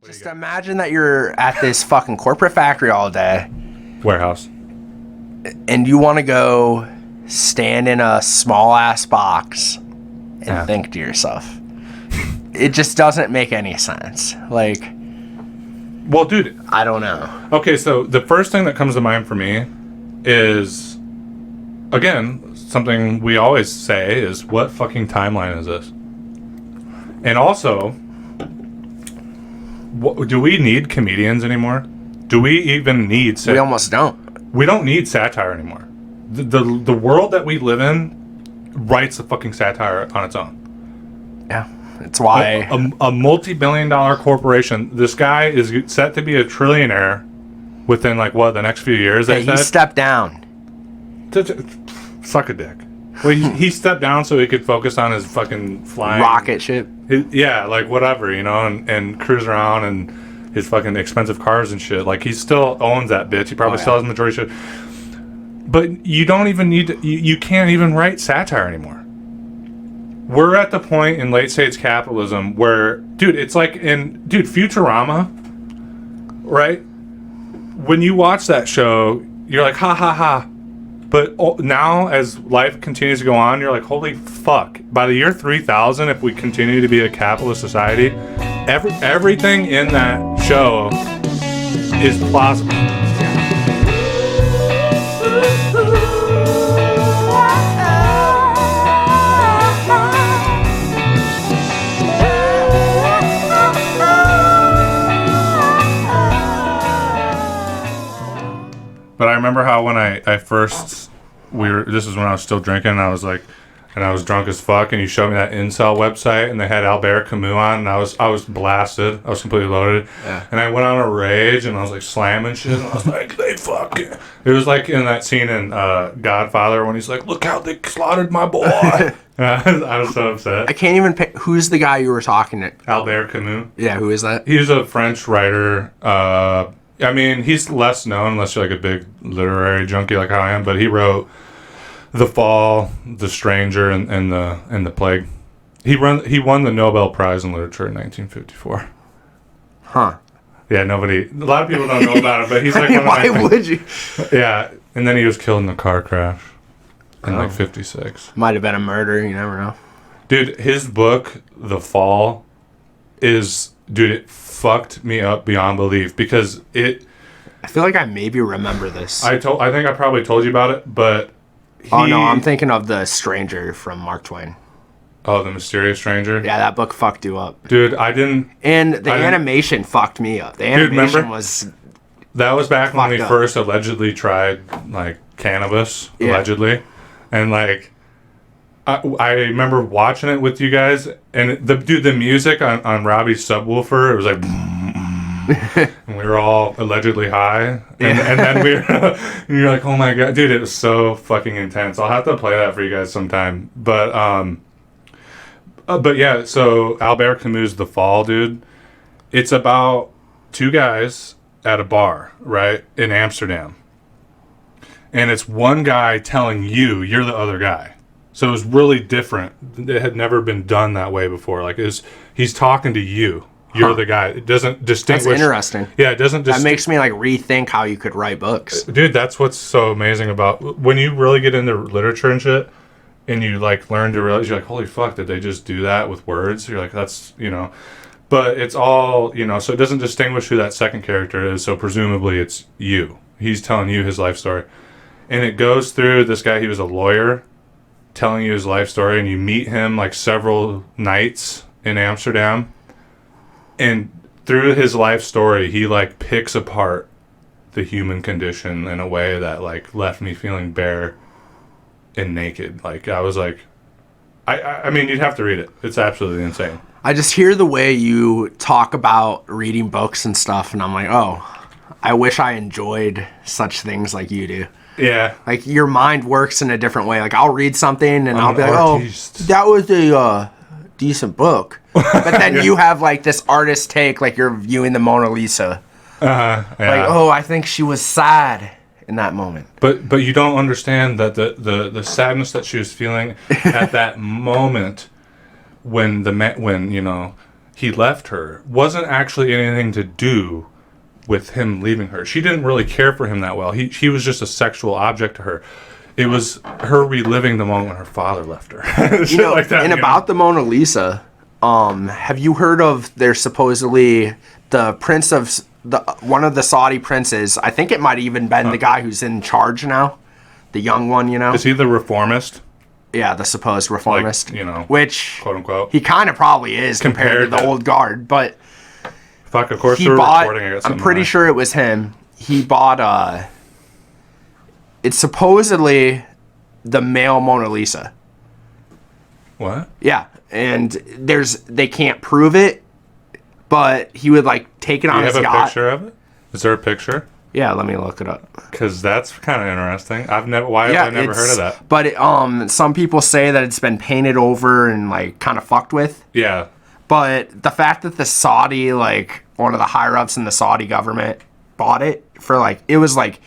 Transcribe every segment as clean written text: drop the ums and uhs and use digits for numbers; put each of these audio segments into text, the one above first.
Just imagine that you're at this fucking corporate factory all day. Warehouse. And you want to go stand in a small ass box and think to yourself. It just doesn't make any sense. Like, well, dude, I don't know. Okay, so the first thing that comes to mind for me is, again, something we always say is, what fucking timeline is this? And also, do we need comedians anymore? Do we even need we almost don't. We don't need satire anymore. The world that we live in writes the fucking satire on its own. Yeah, it's why a multi-billion-dollar corporation. This guy is set to be a trillionaire within the next few years. Hey, he stepped down. Suck a dick. Well, he stepped down so he could focus on his fucking flying rocket ship. Whatever, and cruise around and his fucking expensive cars and shit. Like, he still owns that bitch. He probably still has the majority shit. But you don't even need to, you can't even write satire anymore. We're at the point in late stage capitalism where, dude, it's like Futurama, right? When you watch that show, you're like, ha ha ha. But now, as life continues to go on, you're like, holy fuck. By the year 3000, if we continue to be a capitalist society, everything in that show is plausible. But I remember how when I first, this is when I was still drinking, and I was drunk as fuck, and you showed me that incel website, and they had Albert Camus on, and I was blasted. I was completely loaded. Yeah. And I went on a rage, and I was like slamming shit, and I was like, they fucking. It was like in that scene in Godfather when he's like, look how they slaughtered my boy. I was so upset. I can't even pick. Who's the guy you were talking to? Albert Camus. Yeah, who is that? He's a French writer. I mean, he's less known unless you're like a big literary junkie like how I am. But he wrote The Fall, The Stranger, and the Plague. He won the Nobel Prize in Literature in 1954. Huh. Yeah, a lot of people don't know about it, but he's like why would you? Yeah, and then he was killed in a car crash in 56. Might have been a murder. You never know. Dude, his book, The Fall, it fucked me up beyond belief because I feel like I maybe remember this. I think I probably told you about it, but oh no, I'm thinking of The Stranger from Mark Twain. Oh, The Mysterious Stranger? Yeah, that book fucked you up. Dude, I didn't. And the animation fucked me up. The animation that was back when we first allegedly tried cannabis, allegedly. And I remember watching it with you guys, and the music on Robbie's subwoofer, it was like, and we were all allegedly high, and then and you're like, oh my god, dude, it was so fucking intense. I'll have to play that for you guys sometime. But yeah, so Albert Camus' The Fall, dude, it's about two guys at a bar, right, in Amsterdam, and it's one guy telling you're the other guy. So it was really different. It had never been done that way before. He's talking to you. You're the guy. It doesn't distinguish. That's interesting. Yeah, it doesn't. That makes me rethink how you could write books. Dude, that's what's so amazing about when you really get into literature and shit, and you learn to realize, you're like, holy fuck, did they just do that with words? You're like, that's but it's all so it doesn't distinguish who that second character is. So presumably it's you. He's telling you his life story, and it goes through this guy. He was a lawyer, telling you his life story, and you meet him several nights in Amsterdam, and through his life story he picks apart the human condition in a way that left me feeling bare and naked. I was I mean, you'd have to read it. It's absolutely insane. I just hear the way you talk about reading books and stuff, and I'm like, oh, I wish I enjoyed such things like you do. Yeah. Your mind works in a different way. I'll read something and I'll be like, oh, that was a decent book. But then you have this artist take, you're viewing the Mona Lisa. Yeah. Oh, I think she was sad in that moment. But you don't understand that the sadness that she was feeling at that moment when he left her wasn't actually anything to do with him leaving her. She didn't really care for him that well. He was just a sexual object to her. It was her reliving the moment when her father left her. Like that, and about the Mona Lisa, have you heard of there's supposedly the prince of one of the Saudi princes? I think it might have even been the guy who's in charge now, the young one. Is he the reformist? Yeah, the supposed reformist. Which quote unquote he kind of probably is compared to the old guard, but. Fuck, of course we were recording it. I'm pretty sure it was him. He bought it's supposedly the male Mona Lisa. What? Yeah, and they can't prove it, but he would like take it on his yacht. Do you have a picture of it? Is there a picture? Yeah, let me look it up. Because that's kind of interesting. I've never heard of that. But some people say that it's been painted over and like kind of fucked with. Yeah. But the fact that the Saudi, like, one of the higher-ups in the Saudi government bought it for, like, it was, like,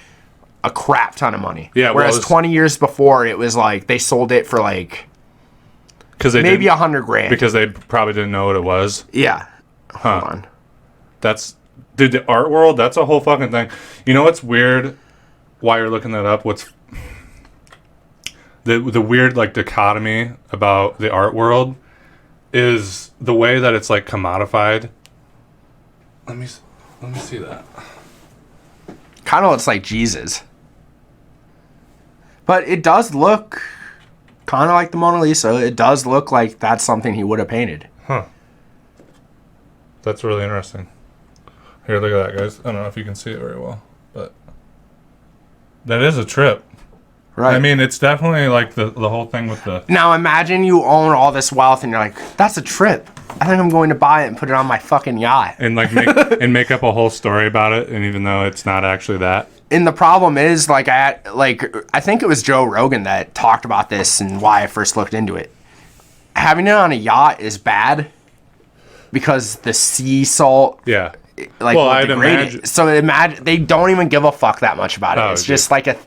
a crap ton of money. Yeah. Whereas 20 years before, it was, like, they sold it for, like, maybe $100,000. Because they probably didn't know what it was? Yeah. Huh. Hold on. Dude, the art world, that's a whole fucking thing. You know what's weird while you're looking that up? What's the weird, like, dichotomy about the art world is the way that it's like commodified. Let me see that. Kind of looks like Jesus, but it does look kind of like the Mona Lisa. It does look like that's something he would have painted. Huh. That's really interesting. Here, look at that, guys. I don't know if you can see it very well, but that is a trip. Right. I mean, it's definitely like the whole thing with the... Now imagine you own all this wealth and you're like, that's a trip. I think I'm going to buy it and put it on my fucking yacht. And like make up a whole story about it, and even though it's not actually that. And the problem is, I think it was Joe Rogan that talked about this and why I first looked into it. Having it on a yacht is bad because the sea salt... Yeah. Like, well, I'd imagine... It. So imagine they don't even give a fuck that much about it. It's just like a...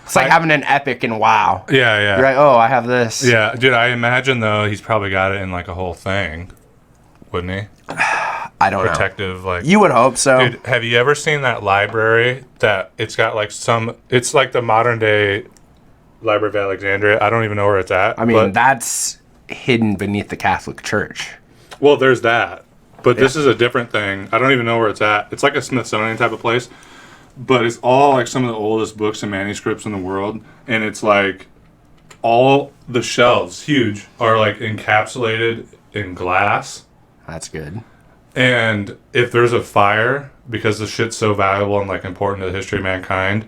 It's like having an epic in WoW. Yeah, yeah. You're like, oh, I have this. Yeah, dude, I imagine, though, he's probably got it in, like, a whole thing. Wouldn't he? I don't know. Protective, like... You would hope so. Dude, have you ever seen that library that it's got, like, it's like the modern-day Library of Alexandria. I don't even know where it's at. I mean, that's hidden beneath the Catholic Church. Well, there's that. But this is a different thing. I don't even know where it's at. It's like a Smithsonian type of place. But it's all like some of the oldest books and manuscripts in the world. And it's like all the shelves, huge, are like encapsulated in glass. That's good. And if there's a fire, because the shit's so valuable and like important to the history of mankind,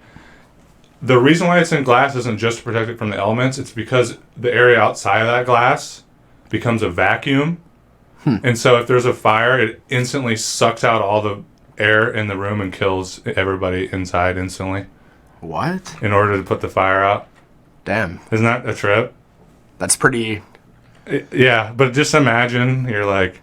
the reason why it's in glass isn't just to protect it from the elements. It's because the area outside of that glass becomes a vacuum. And so if there's a fire, it instantly sucks out all the air in the room and kills everybody inside instantly. What? In order to put the fire out. Damn. Isn't that a trip? That's pretty... Yeah, but just imagine you're like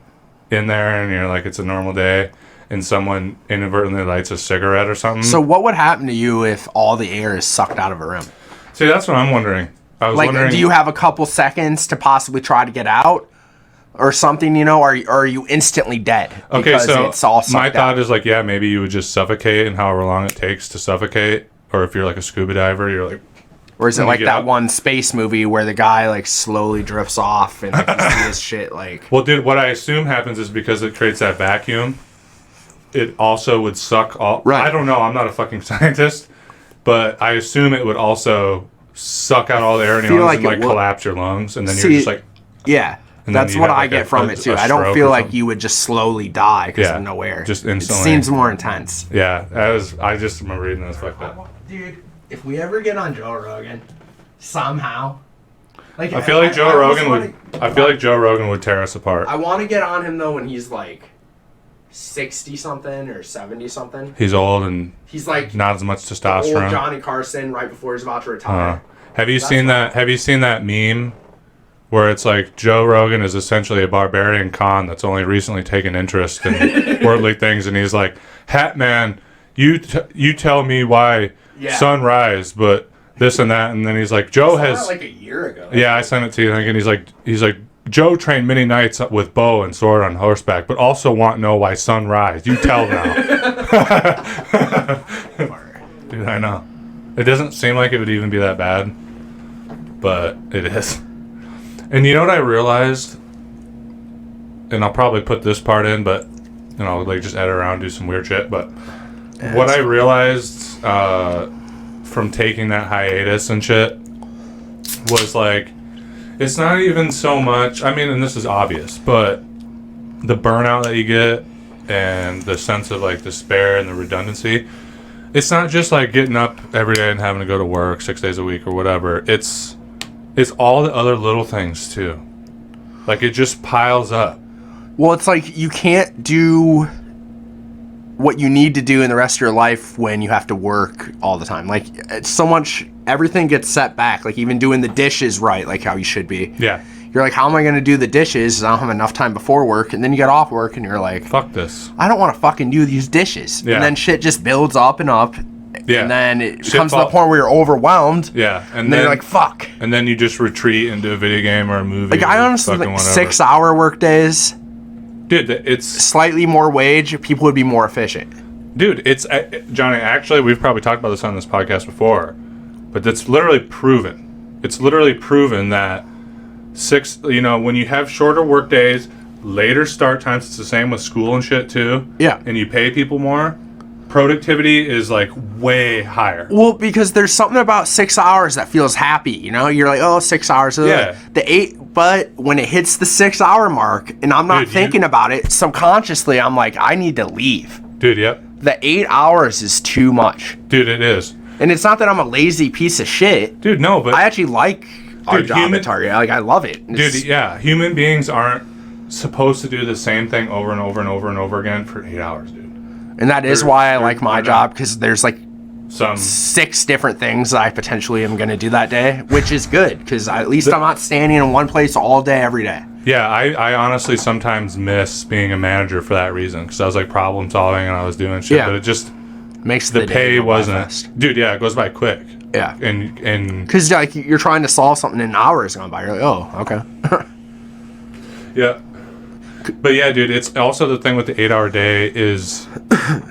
in there and you're like, it's a normal day and someone inadvertently lights a cigarette or something. So what would happen to you if all the air is sucked out of a room? See, that's what I'm wondering. I was wondering... do you have a couple seconds to possibly try to get out? Or something, or are you instantly dead? Okay, so it's all my thought is like, yeah, maybe you would just suffocate and however long it takes to suffocate. Or if you're like a scuba diver, you're like... Or is it like that one space movie where the guy like slowly drifts off and like, you see his shit like... Well, dude, what I assume happens is because it creates that vacuum, it also would suck all... Right. I don't know, I'm not a fucking scientist, but I assume it would also suck out all the air in your lungs and like collapse your lungs and then you're just like... Yeah. That's what I get from it, too. I don't feel like you would just slowly die because of no air. Just instantly. It seems more intense. Yeah, I just remember reading this like that. Dude, if we ever get on Joe Rogan, somehow... I feel like Joe Rogan would tear us apart. I want to get on him, though, when he's like 60-something or 70-something. He's old and he's like not as much testosterone. Old Johnny Carson right before he's about to retire. Have you seen that meme? Where it's like Joe Rogan is essentially a barbarian Khan that's only recently taken interest in worldly things, and he's like, "Hat man, you tell me why sunrise, but this and that," and then he's like, "Joe has like a year ago." Yeah, I sent it to you, and he's like, Joe trained many nights with bow and sword on horseback, but also want to know why sun rise. You tell now. Dude, I know. It doesn't seem like it would even be that bad, but it is. And you know what I realized? And I'll probably put this part in, but like just edit around, do some weird shit. But what I realized from taking that hiatus and shit was like, it's not even so much, I mean, and this is obvious, but the burnout that you get and the sense of like despair and the redundancy, it's not just like getting up every day and having to go to work 6 days a week or whatever. It's all the other little things too. Like it just piles up. Well, it's like you can't do what you need to do in the rest of your life when you have to work all the time. Like it's so much, everything gets set back. Like even doing the dishes right, like how you should be. Yeah. You're like, how am I going to do the dishes? I don't have enough time before work. And then you get off work and you're like, fuck this. I don't want to fucking do these dishes. Yeah. And then shit just builds up and up. Yeah. And then it comes to the point where you're overwhelmed. Yeah. And then you're like, fuck. And then you just retreat into a video game or a movie. Like I honestly, like 6-hour work days. Dude, it's slightly more wage, people would be more efficient. Dude, it's Johnny, actually, we've probably talked about this on this podcast before, but it's literally proven. It's literally proven that when you have shorter work days, later start times, it's the same with school and shit too. Yeah. And you pay people more, productivity is like way higher. Well, because there's something about 6 hours that feels happy, You're like, oh, 6 hours. Yeah. But when it hits the 6 hour mark and I'm not thinking about it, subconsciously I'm like, I need to leave. Dude, yep. The 8 hours is too much. Dude, it is. And it's not that I'm a lazy piece of shit. Dude, no, but I actually like our job at Target. Like, I love it. Dude, yeah. Human beings aren't supposed to do the same thing over and over and over and over again for 8 hours, dude. And that is why I like my job, because there's like some 6 different things that I potentially am going to do that day, which is good, because at least I'm not standing in one place all day, every day. Yeah, I honestly sometimes miss being a manager for that reason, because I was like problem solving and I was doing shit, but it just makes the pay wasn't. Dude, yeah, it goes by quick. Yeah, and because like you're trying to solve something in hours gone by, you're like, oh, okay. Yeah, but yeah, dude, it's also the thing with the 8 hour day is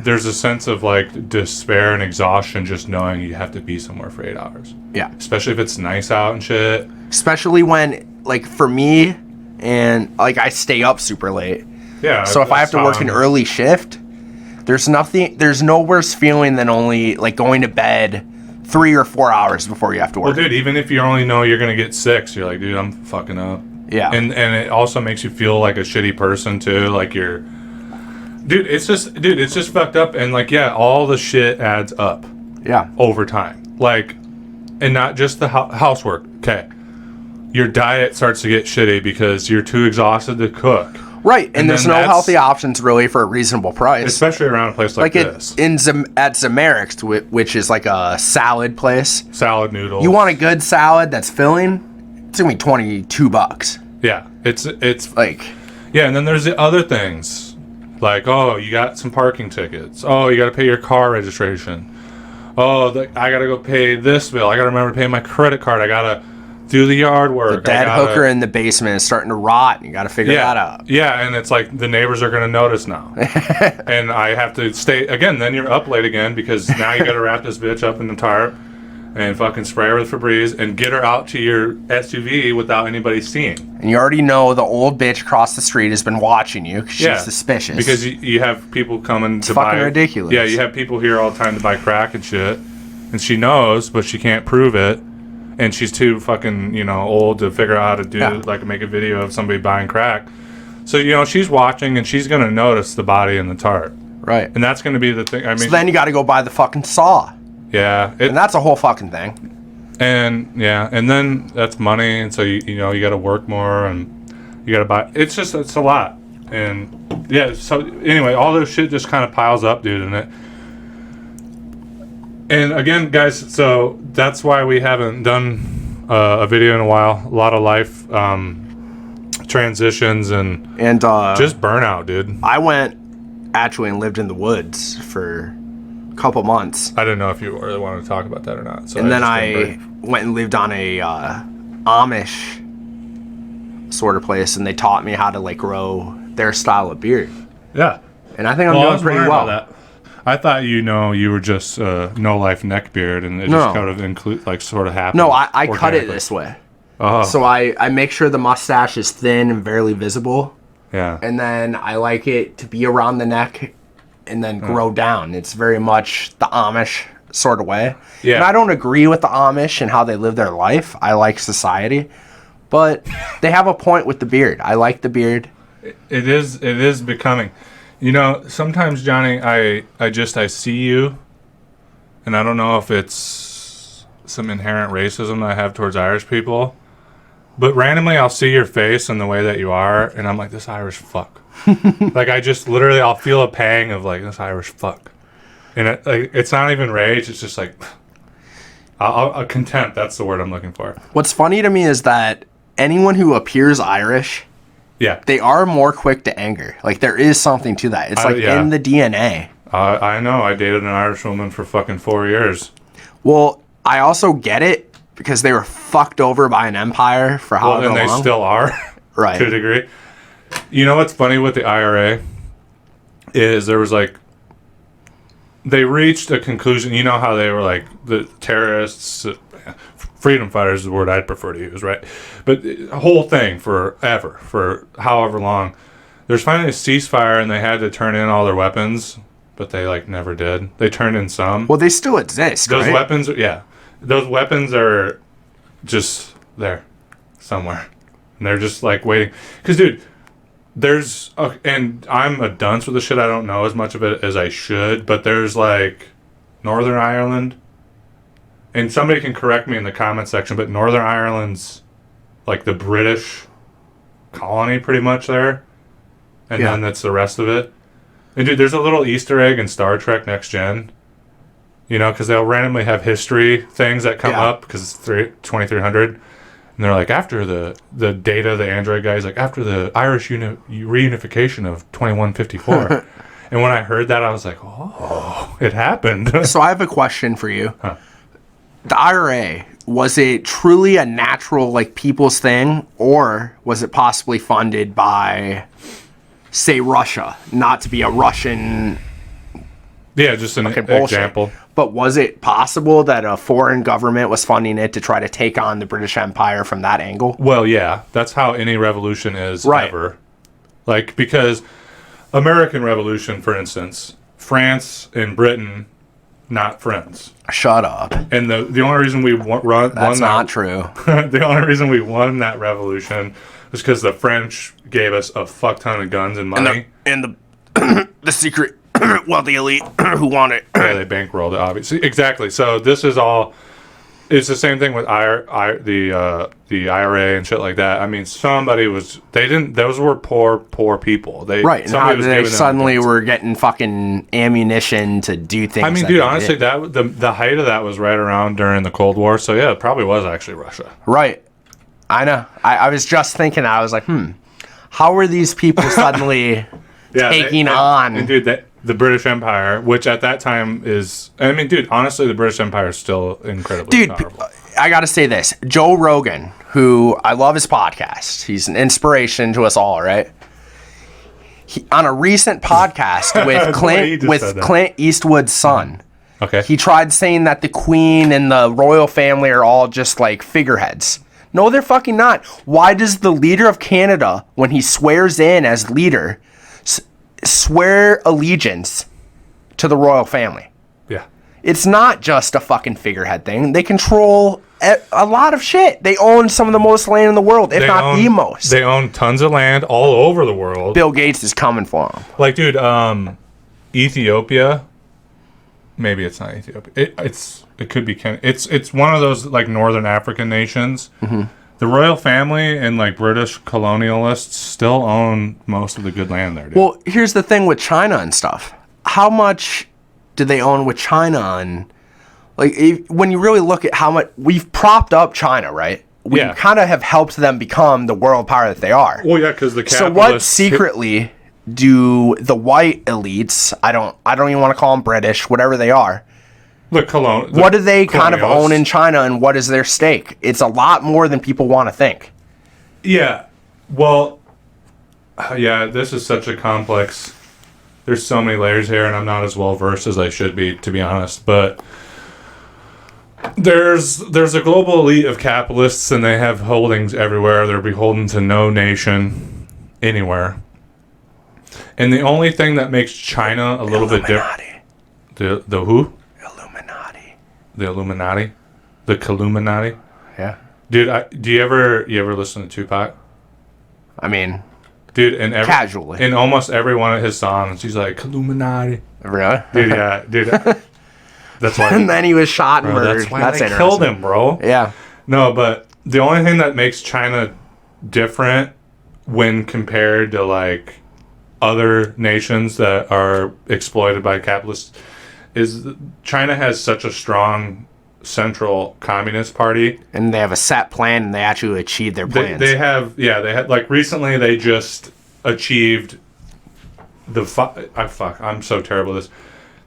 there's a sense of like despair and exhaustion just knowing you have to be somewhere for 8 hours. Yeah, especially if it's nice out and shit. Especially when, like, for me. And like I stay up super late. Yeah. So if I have to work an early shift, there's no worse feeling than only like going to bed 3 or 4 hours before you have to work. Well, dude, even if you only know you're gonna get 6, you're like, dude, I'm fucking up. Yeah. And it also makes you feel like a shitty person too. Like it's just fucked up. And like, yeah, all the shit adds up. Yeah. Over time, like, and not just the housework. Okay. Your diet starts to get shitty because you're too exhausted to cook. Right, and there's no healthy options really for a reasonable price. Especially around a place like this. At Zameric's, which is like a salad place. Salad noodles. You want a good salad that's filling? It's going to be $22. Yeah, it's like... Yeah, and then there's the other things. Like, oh, you got some parking tickets. Oh, you got to pay your car registration. Oh, I got to go pay this bill. I got to remember to pay my credit card. I got to do the yard work. The dead hooker in the basement is starting to rot, and you got to figure that out. Yeah, and it's like the neighbors are going to notice now. And I have to stay, again, then you're up late again because now you got to wrap this bitch up in the tarp and fucking spray her with Febreze and get her out to your SUV without anybody seeing. And you already know the old bitch across the street has been watching you because she's suspicious. Because you have people coming to buy. It's fucking ridiculous. Yeah, you have people here all the time to buy crack and shit. And she knows, but she can't prove it. And she's too fucking, old to figure out how to do, like, make a video of somebody buying crack. So, she's watching and she's going to notice the body in the tarp. Right. And that's going to be the thing. I mean, so then you got to go buy the fucking saw. Yeah. And that's a whole fucking thing. And, yeah. And then that's money. And so, you got to work more and you got to buy. It's a lot. And, yeah. So, anyway, all this shit just kind of piles up, dude. And again, guys, so that's why we haven't done a video in a while. A lot of life transitions and just burnout, dude. I went actually and lived in the woods for a couple months. I didn't know if you really wanted to talk about that or not. So and then I went and lived on a Amish sort of place, and they taught me how to like grow their style of beard. Yeah. And I think I'm doing pretty well. I thought you were just no life neck beard, and it just kind of sort of happened. No, I cut it this way. Oh. So I make sure the mustache is thin and barely visible. Yeah. And then I like it to be around the neck and then grow down. It's very much the Amish sort of way. Yeah. And I don't agree with the Amish and how they live their life. I like society. But they have a point with the beard. I like the beard. It is becoming. You know, sometimes, Johnny, I see you, and I don't know if it's some inherent racism that I have towards Irish people, but randomly I'll see your face and the way that you are, and I'm like, this Irish fuck. Like, I just literally, I'll feel a pang of, like, this Irish fuck. And it's not even rage, it's just like, I'll contempt, that's the word I'm looking for. What's funny to me is that anyone who appears Irish... Yeah. They are more quick to anger. Like, there is something to that. It's in the DNA. I know. I dated an Irish woman for fucking 4 years. Well, I also get it because they were fucked over by an empire for however long. And they still are. Right. To a degree. You know what's funny with the IRA is there was like... They reached a conclusion. You know how they were like the terrorists... Freedom fighters is the word I'd prefer to use, right? But the whole thing forever, for however long. There's finally a ceasefire, and they had to turn in all their weapons, but they, like, never did. They turned in some. Well, they still exist, Those right? weapons, yeah. Those weapons are just there somewhere. And they're just, like, waiting. Because, dude, and I'm a dunce with the shit. I don't know as much of it as I should, but there's, like, Northern Ireland. And somebody can correct me in the comment section, but Northern Ireland's like the British colony pretty much there. And then that's the rest of it. And dude, there's a little Easter egg in Star Trek Next Gen. You know, because they'll randomly have history things that come up because it's 2300. And they're like, after the Data, the android guy's like, after the Irish reunification of 2154. And when I heard that, I was like, oh, it happened. So I have a question for you. Huh. The IRA, was it truly a natural, like, people's thing, or was it possibly funded by, say, Russia? Not to be a Russian... Yeah, just an example. But was it possible that a foreign government was funding it to try to take on the British Empire from that angle? Well, yeah. That's how any revolution is ever. Like, because American Revolution, for instance, France and Britain... not friends. Shut up. And the only reason we won That's not true. The only reason we won that revolution was because the French gave us a fuck ton of guns and money. And the secret wealthy elite who want it. Yeah, they bankrolled it, obviously. Exactly. So this is all... It's the same thing with the IRA and shit like that. I mean, somebody was... Those were poor people. Right, and how they suddenly were getting fucking ammunition to do things. I mean, dude, honestly, the height of that was right around during the Cold War. So, yeah, it probably was actually Russia. Right. I know. I was just thinking, I was like, how are these people suddenly taking on... And, dude, the British Empire, which at that time is... I mean, dude, honestly, the British Empire is still incredibly powerful. I gotta say this. Joe Rogan, who I love his podcast. He's an inspiration to us all, right? On a recent podcast with Clint Eastwood's son, he tried saying that the Queen and the royal family are all just like figureheads. No, they're fucking not. Why does the leader of Canada, when he swears in as leader, swear allegiance to the royal family? Yeah. It's not just a fucking figurehead thing. They control a lot of shit. They own some of the most land in the world, if not the most. They own tons of land all over the world. Bill Gates is coming for them. Like, dude, Ethiopia. Maybe it's not Ethiopia. It could be Kenya. It's one of those like northern African nations. Mm-hmm. The royal family and like British colonialists still own most of the good land there, dude. Well, here's the thing with China and stuff. How much do they own with China? And like, when you really look at how much we've propped up China, right? We kind of have helped them become the world power that they are. Well, yeah, because the capitalists... So what secretly do the white elites, I don't even want to call them British, whatever they are, what do they kind of own in China, and what is their stake? It's a lot more than people want to think. Yeah. Well, yeah, this is such a complex. There's so many layers here, and I'm not as well versed as I should be, to be honest. But there's a global elite of capitalists, and they have holdings everywhere. They're beholden to no nation anywhere. And the only thing that makes China a little bit different, the who? Illuminati. The Illuminati, the Illuminati. Yeah. Dude, you ever listen to Tupac? I mean, dude, and casually in almost every one of his songs, he's like Illuminati. Really? Dude, yeah, dude. That's why. And then he was shot and murdered. That's why they killed him, bro. Yeah. No, but the only thing that makes China different when compared to like other nations that are exploited by capitalists is China has such a strong central communist party, and they have a set plan, and they actually achieve their plans. They have like recently they just achieved I'm so terrible at this.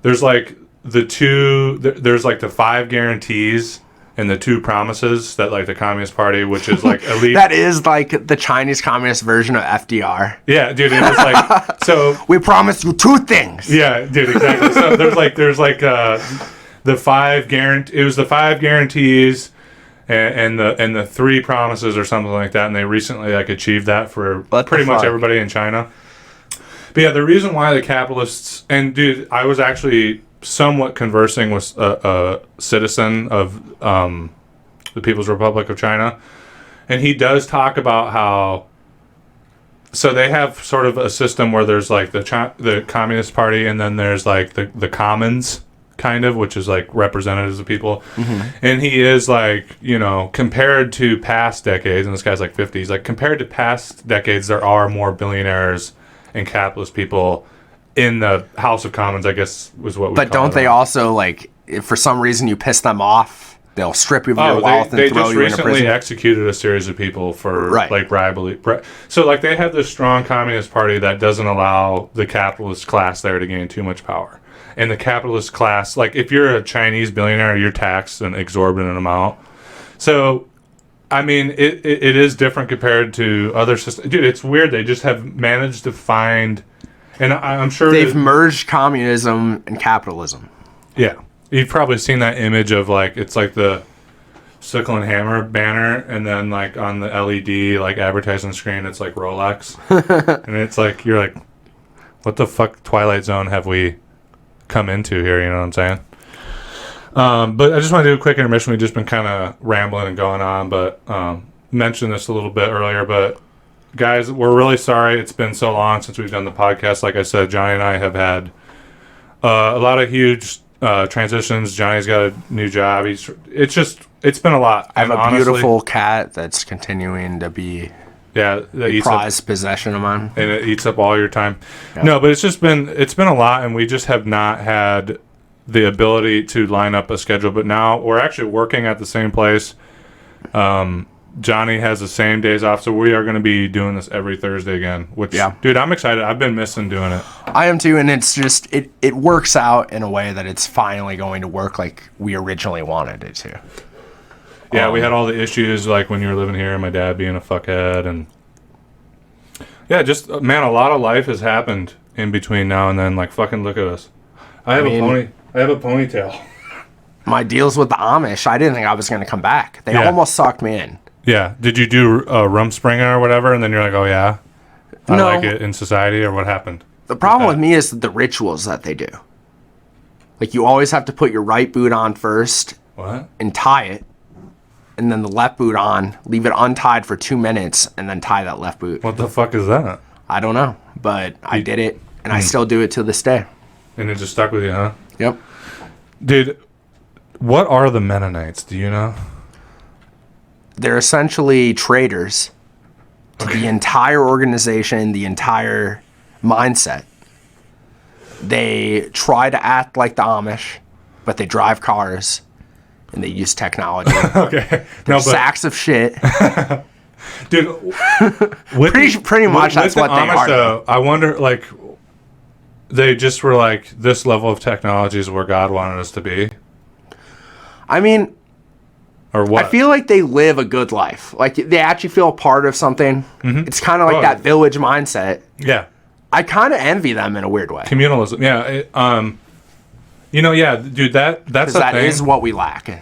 There's like there's like the 5 guarantees and the 2 promises that like the Communist Party, which is like elite. That is like the Chinese communist version of FDR. Yeah, dude, it was like so. We promise you 2 things. Yeah, dude, exactly. So there's like the 5 guarantee. It was the 5 guarantees and the 3 promises or something like that, and they recently like achieved that for pretty much everybody in China. But yeah, the reason why the capitalists and dude, I was actually somewhat conversing with a citizen of the People's Republic of China, and he does talk about how so they have sort of a system where there's like the Communist Party, and then there's like the Commons kind of, which is like representatives of people. Mm-hmm. And he is like, you know, compared to past decades, and this guy's like 50, he's like, compared to past decades, there are more billionaires and capitalist people in the House of Commons, I guess was what we But don't they also, like, if for some reason you piss them off, they'll strip you of your wealth and throw you in a prison? They just recently executed a series of people for, like, bribery. So, like, they have this strong communist party that doesn't allow the capitalist class there to gain too much power. And the capitalist class, like, if you're a Chinese billionaire, you're taxed an exorbitant amount. So, I mean, it is different compared to other systems. Dude, it's weird. They just have managed to find... And I'm sure they've merged communism and capitalism. Yeah. You've probably seen that image of, like, it's like the Sickle and Hammer banner, and then, like, on the LED, like, advertising screen, it's like Rolex. And it's like, you're like, what the fuck Twilight Zone have we come into here? You know what I'm saying? But I just want to do a quick intermission. We've just been kind of rambling and going on, but mentioned this a little bit earlier, but guys, we're really sorry it's been so long since we've done the podcast. Like I said, Johnny and I have had a lot of huge transitions. Johnny's got a new job. It's been a lot. I have a beautiful cat that's continuing to be a prized possession of mine. And it eats up all your time. Yep. No, but it's been a lot, and we just have not had the ability to line up a schedule. But now we're actually working at the same place. Johnny has the same days off, so we are going to be doing this every Thursday again. Which, dude, I'm excited. I've been missing doing it. I am too, and it's just it works out in a way that it's finally going to work like we originally wanted it to. Yeah, we had all the issues like when you were living here, and my dad being a fuckhead, and yeah, just man, a lot of life has happened in between now and then. Like, fucking look at us. I have a ponytail. My deals with the Amish, I didn't think I was going to come back. They almost sucked me in. Yeah. Did you do Rumspringa or whatever, and then you're like, oh, yeah? I like it in society, or what happened? The problem with me is the rituals that they do. Like, you always have to put your right boot on first. What? And tie it. And then the left boot on, leave it untied for 2 minutes, and then tie that left boot. What the fuck is that? I don't know, but I did it, and I still do it to this day. And it just stuck with you, huh? Yep. Dude, what are the Mennonites? Do you know? They're essentially traitors to the entire organization, the entire mindset. They try to act like the Amish, but they drive cars and they use technology. Okay. They're sacks of shit. Dude, pretty much that's what they are. Though, I wonder, like, they just were like, this level of technology is where God wanted us to be. I mean, or what? I feel like they live a good life. Like they actually feel a part of something. Mm-hmm. It's kind of like that village mindset. Yeah. I kind of envy them in a weird way. Communalism. Yeah. Dude, that's the thing. That is what we lack in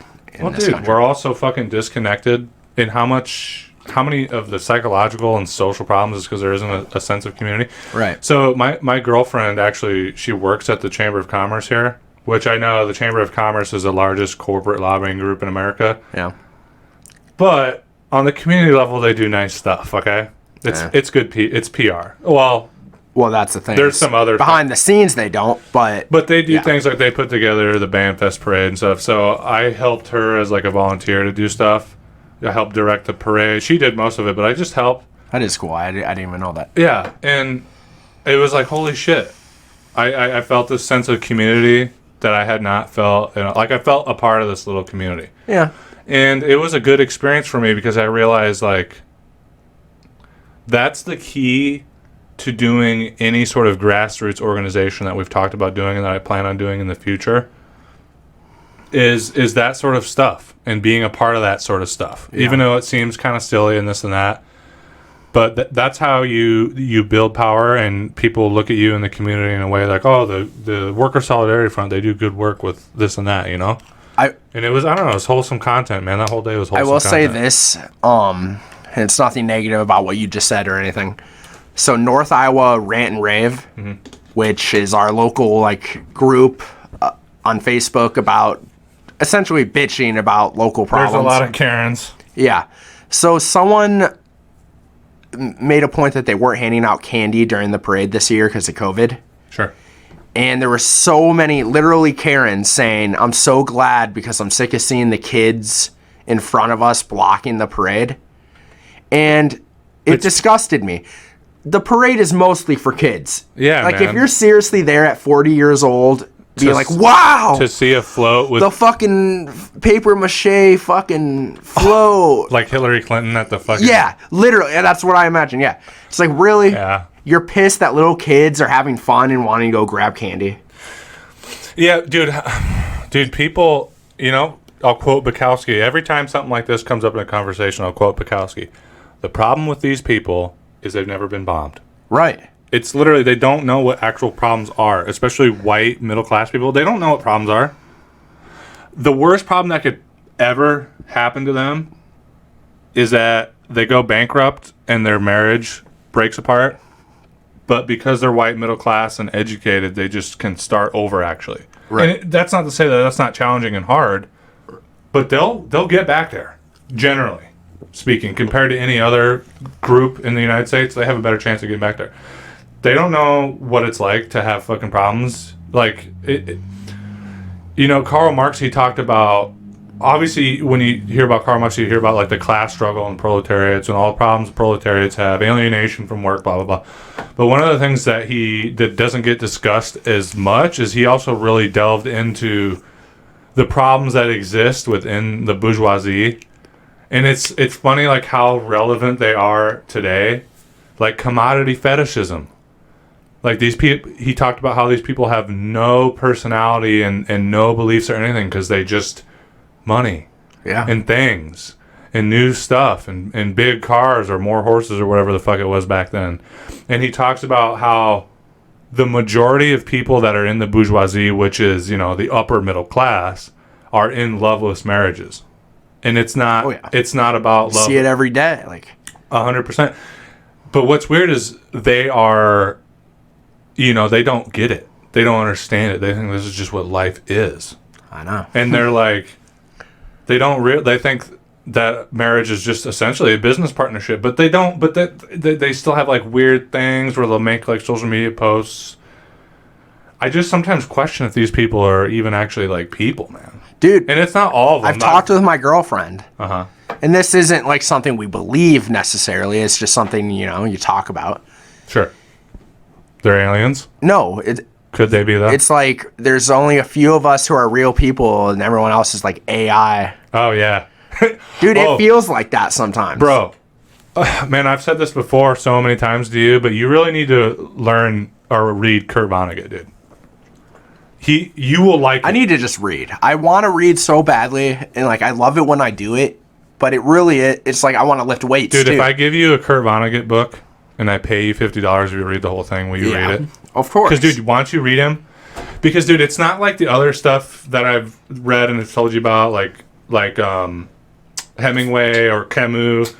this country. We're all so fucking disconnected in how many of the psychological and social problems is because there isn't a sense of community. Right. So my girlfriend, actually, she works at the Chamber of Commerce here, which I know the Chamber of Commerce is the largest corporate lobbying group in America. Yeah. But on the community level, they do nice stuff, okay? It's good. It's PR. Well, that's the thing. There's some other behind the scenes they don't, but they do things like they put together the Band Fest parade and stuff. So I helped her as like a volunteer to do stuff. I helped direct the parade. She did most of it, but I just helped. That is cool. I didn't even know that. Yeah, and it was like, holy shit. I felt this sense of community that I had not felt. Like I felt a part of this little community. Yeah. And it was a good experience for me because I realized like that's the key to doing any sort of grassroots organization that we've talked about doing and that I plan on doing in the future is that sort of stuff and being a part of that sort of stuff, even though it seems kind of silly and this and that. But that's how you build power, and people look at you in the community in a way like, oh, the Worker Solidarity Front, they do good work with this and that, you know? And it was, I don't know, it was wholesome content, man. That whole day was wholesome content. I will say this, and it's nothing negative about what you just said or anything. So North Iowa Rant and Rave, which is our local like group on Facebook about essentially bitching about local problems. There's a lot of Karens. Yeah. So someone made a point that they weren't handing out candy during the parade this year because of COVID. Sure. And there were so many, literally Karens saying, I'm so glad because I'm sick of seeing the kids in front of us blocking the parade. And it disgusted me. The parade is mostly for kids. Yeah, like man. if you're seriously there at 40 years old, being like, wow, to see a float with the fucking paper mache fucking float, like Hillary Clinton at the fucking literally, and that's what I imagine. Yeah, it's like really, you're pissed that little kids are having fun and wanting to go grab candy. Yeah, dude, people, you know, I'll quote Bukowski every time something like this comes up in a conversation. I'll quote Bukowski. The problem with these people is they've never been bombed. Right. It's literally, they don't know what actual problems are, especially white, middle-class people. They don't know what problems are. The worst problem that could ever happen to them is that they go bankrupt and their marriage breaks apart. But because they're white, middle-class, and educated, they just can start over, actually. Right. And that's not to say that that's not challenging and hard, but they'll get back there, generally speaking. Compared to any other group in the United States, they have a better chance of getting back there. They don't know what it's like to have fucking problems. Like, Karl Marx, he talked about, obviously, when you hear about Karl Marx, you hear about, like, the class struggle and proletariats and all the problems proletariats have, alienation from work, blah, blah, blah. But one of the things that doesn't get discussed as much is he also really delved into the problems that exist within the bourgeoisie. And it's funny, like, how relevant they are today. Like, commodity fetishism. Like, these people, he talked about how these people have no personality and no beliefs or anything because they just money and things and new stuff and big cars or more horses or whatever the fuck it was back then. And he talks about how the majority of people that are in the bourgeoisie, which is, you know, the upper middle class, are in loveless marriages. And it's not it's not about love. See it every day, like 100%. But what's weird is they are, you know, they don't get it. They don't understand it. They think this is just what life is. I know. And they're like, they think that marriage is just essentially a business partnership, but they don't, but they still have like weird things where they'll make like social media posts. I just sometimes question if these people are even actually like people, man. Dude. And it's not all of them. I've talked with my girlfriend. Uh-huh. And this isn't like something we believe necessarily. It's just something, you know, you talk about. Sure. They're aliens? No. Could they be that? It's like there's only a few of us who are real people and everyone else is like AI. Oh, yeah. Dude, it feels like that sometimes. Bro, man, I've said this before so many times to you, but you really need to learn or read Kurt Vonnegut, dude. You will like it. I need to just read. I want to read so badly, and like I love it when I do it, but it's like I want to lift weights, dude. too. If I give you a Kurt Vonnegut book and I pay you $50 if you read the whole thing, will you read it? Of course. Because, dude, why don't you read him? Because, dude, it's not like the other stuff that I've read and have told you about, like Hemingway or Camus.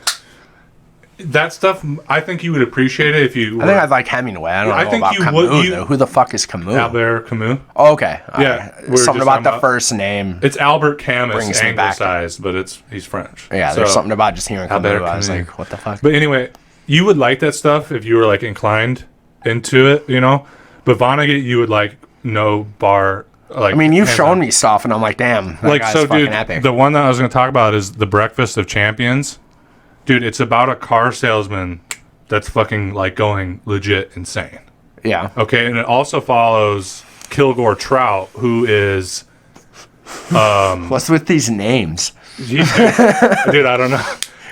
That stuff, I think you would appreciate it if you. I think I'd like Hemingway. I don't know about Camus, though. Who the fuck is Camus? Albert Camus. Oh, okay. Yeah. Something about the first name. It's Albert Camus, anglicized, but he's French. Yeah, there's something about just hearing Camus. I was like, what the fuck? But anyway, you would like that stuff if you were like inclined into it, you know? But Vonnegut, you would like no bar. Like, I mean, you've shown me stuff, and I'm like, damn, that guy's fucking epic. The one that I was going to talk about is The Breakfast of Champions. Dude, it's about a car salesman that's fucking, like, going legit insane. Yeah. Okay, and it also follows Kilgore Trout, who is... What's with these names? Dude, I don't know.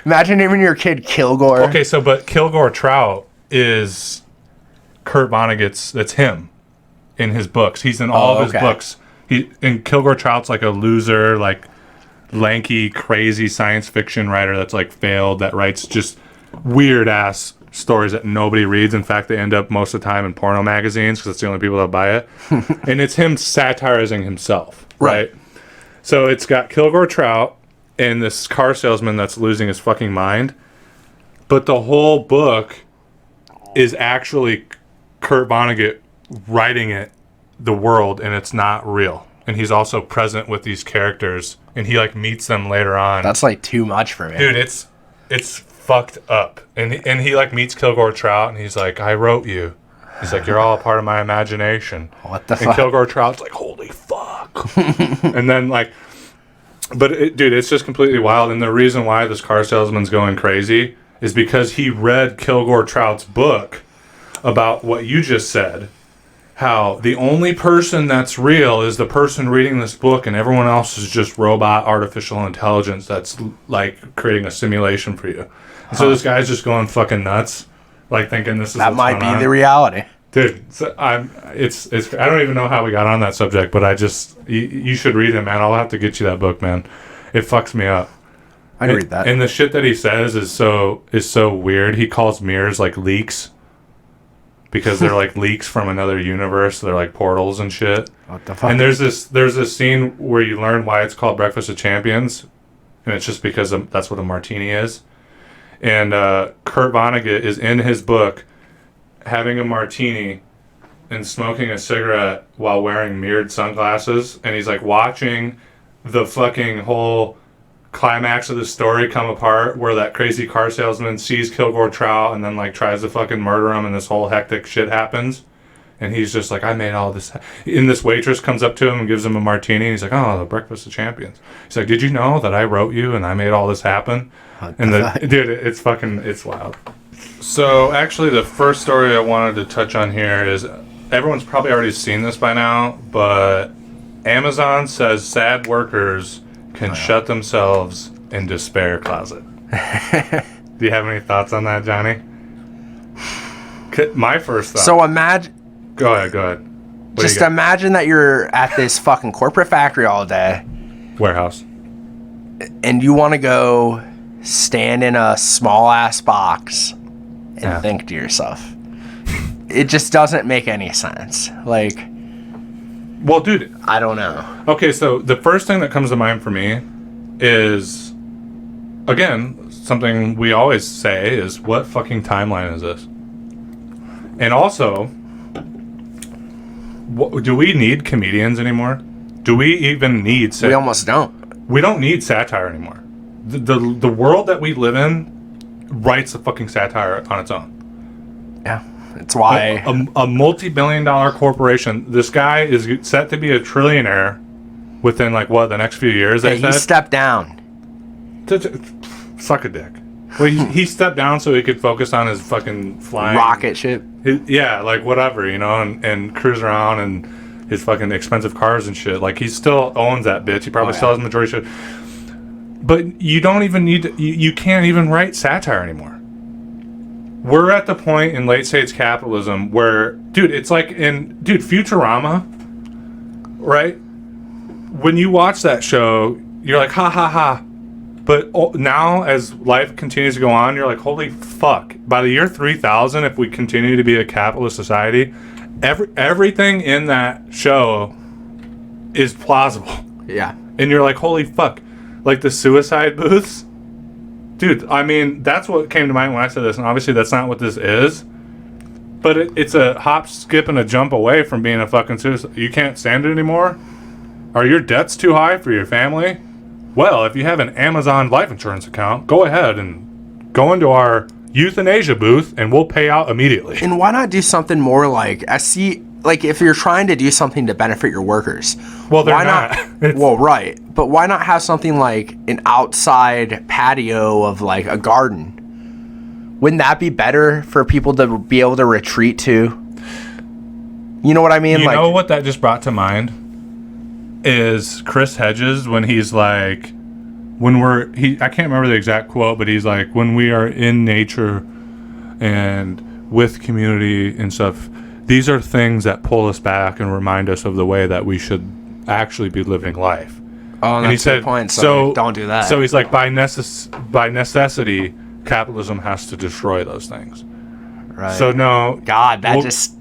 Imagine naming your kid Kilgore. Okay, but Kilgore Trout is Kurt Vonnegut's... That's him in his books. He's in all of his books. And Kilgore Trout's, like, a loser, like... lanky, crazy science fiction writer that's like failed, that writes just weird ass stories that nobody reads. In fact, they end up most of the time in porno magazines because it's the only people that buy it. And it's him satirizing himself, right? So it's got Kilgore Trout and this car salesman that's losing his fucking mind. But the whole book is actually Kurt Vonnegut writing it, the world, and it's not real. And he's also present with these characters, and he like meets them later on. That's like too much for me, dude. It's fucked up. And he like meets Kilgore Trout, and he's like, "I wrote you." He's like, "You're all a part of my imagination." What the fuck? And Kilgore Trout's like, "Holy fuck!" And then like, dude, it's just completely wild. And the reason why this car salesman's going crazy is because he read Kilgore Trout's book about what you just said. How the only person that's real is the person reading this book, and everyone else is just robot artificial intelligence that's like creating a simulation for you. And so this guy's just going fucking nuts, like thinking this is that might be the reality, dude. So it's I don't even know how we got on that subject, but you should read it, man. I'll have to get you that book, man. It fucks me up. I'd read that. And the shit that he says is so weird. He calls mirrors like leaks. Because they're like leaks from another universe. They're like portals and shit. What the fuck? And there's this scene where you learn why it's called Breakfast of Champions. And it's just because that's what a martini is. And Kurt Vonnegut is in his book having a martini and smoking a cigarette while wearing mirrored sunglasses. And he's like watching the fucking whole climax of the story come apart, where that crazy car salesman sees Kilgore Trout and then like tries to fucking murder him, and this whole hectic shit happens, and he's just like, I made all this. And this waitress comes up to him and gives him a martini, and he's like, oh, the Breakfast of Champions. He's like, did you know that I wrote you and I made all this happen? And dude, it's wild. So actually, the first story I wanted to touch on here is, everyone's probably already seen this by now, but Amazon says sad workers can shut themselves in despair closet. Do you have any thoughts on that, Johnny? My first thought. So imagine. Go ahead. Just imagine that you're at this fucking corporate factory all day. Warehouse. And you want to go stand in a small ass box and think to yourself. It just doesn't make any sense. Like. Well, dude, I don't know. Okay, so the first thing that comes to mind for me is, again, something we always say is, what fucking timeline is this? And also, do we need comedians anymore? Do we even need satire? We almost don't. We don't need satire anymore. The world that we live in writes a fucking satire on its own. Yeah. That's why a multi-billion-dollar corporation. This guy is set to be a trillionaire within the next few years. He stepped down. Suck a dick. Well, he stepped down so he could focus on his fucking flying rocket ship. Whatever, and cruise around and his fucking expensive cars and shit. Like, he still owns that bitch. He probably still has the majority shit. But you don't even need to. You can't even write satire anymore. We're at the point in late stage capitalism where, dude, it's like Futurama. right? When you watch that show, you're like, ha ha ha. But now, as life continues to go on, you're like, holy fuck. By the year 3000, if we continue to be a capitalist society, everything in that show is plausible. Yeah. And you're like, holy fuck. Like the suicide booths. Dude, I mean, that's what came to mind when I said this. And obviously, that's not what this is. But it's a hop, skip, and a jump away from being a fucking suicide. You can't stand it anymore? Are your debts too high for your family? Well, if you have an Amazon life insurance account, go ahead and go into our euthanasia booth and we'll pay out immediately. And why not do something more like like if you're trying to do something to benefit your workers? Well, they're not. Well, right. But why not have something like an outside patio of like a garden? Wouldn't that be better for people to be able to retreat to? You know what I mean? You know what that just brought to mind? Is Chris Hedges when he's like, I can't remember the exact quote, but he's like, when we are in nature and with community and stuff, these are things that pull us back and remind us of the way that we should actually be living life. Oh, and that's a good point. So don't do that. So he's like, by necessity, capitalism has to destroy those things. Right. So no. God, that just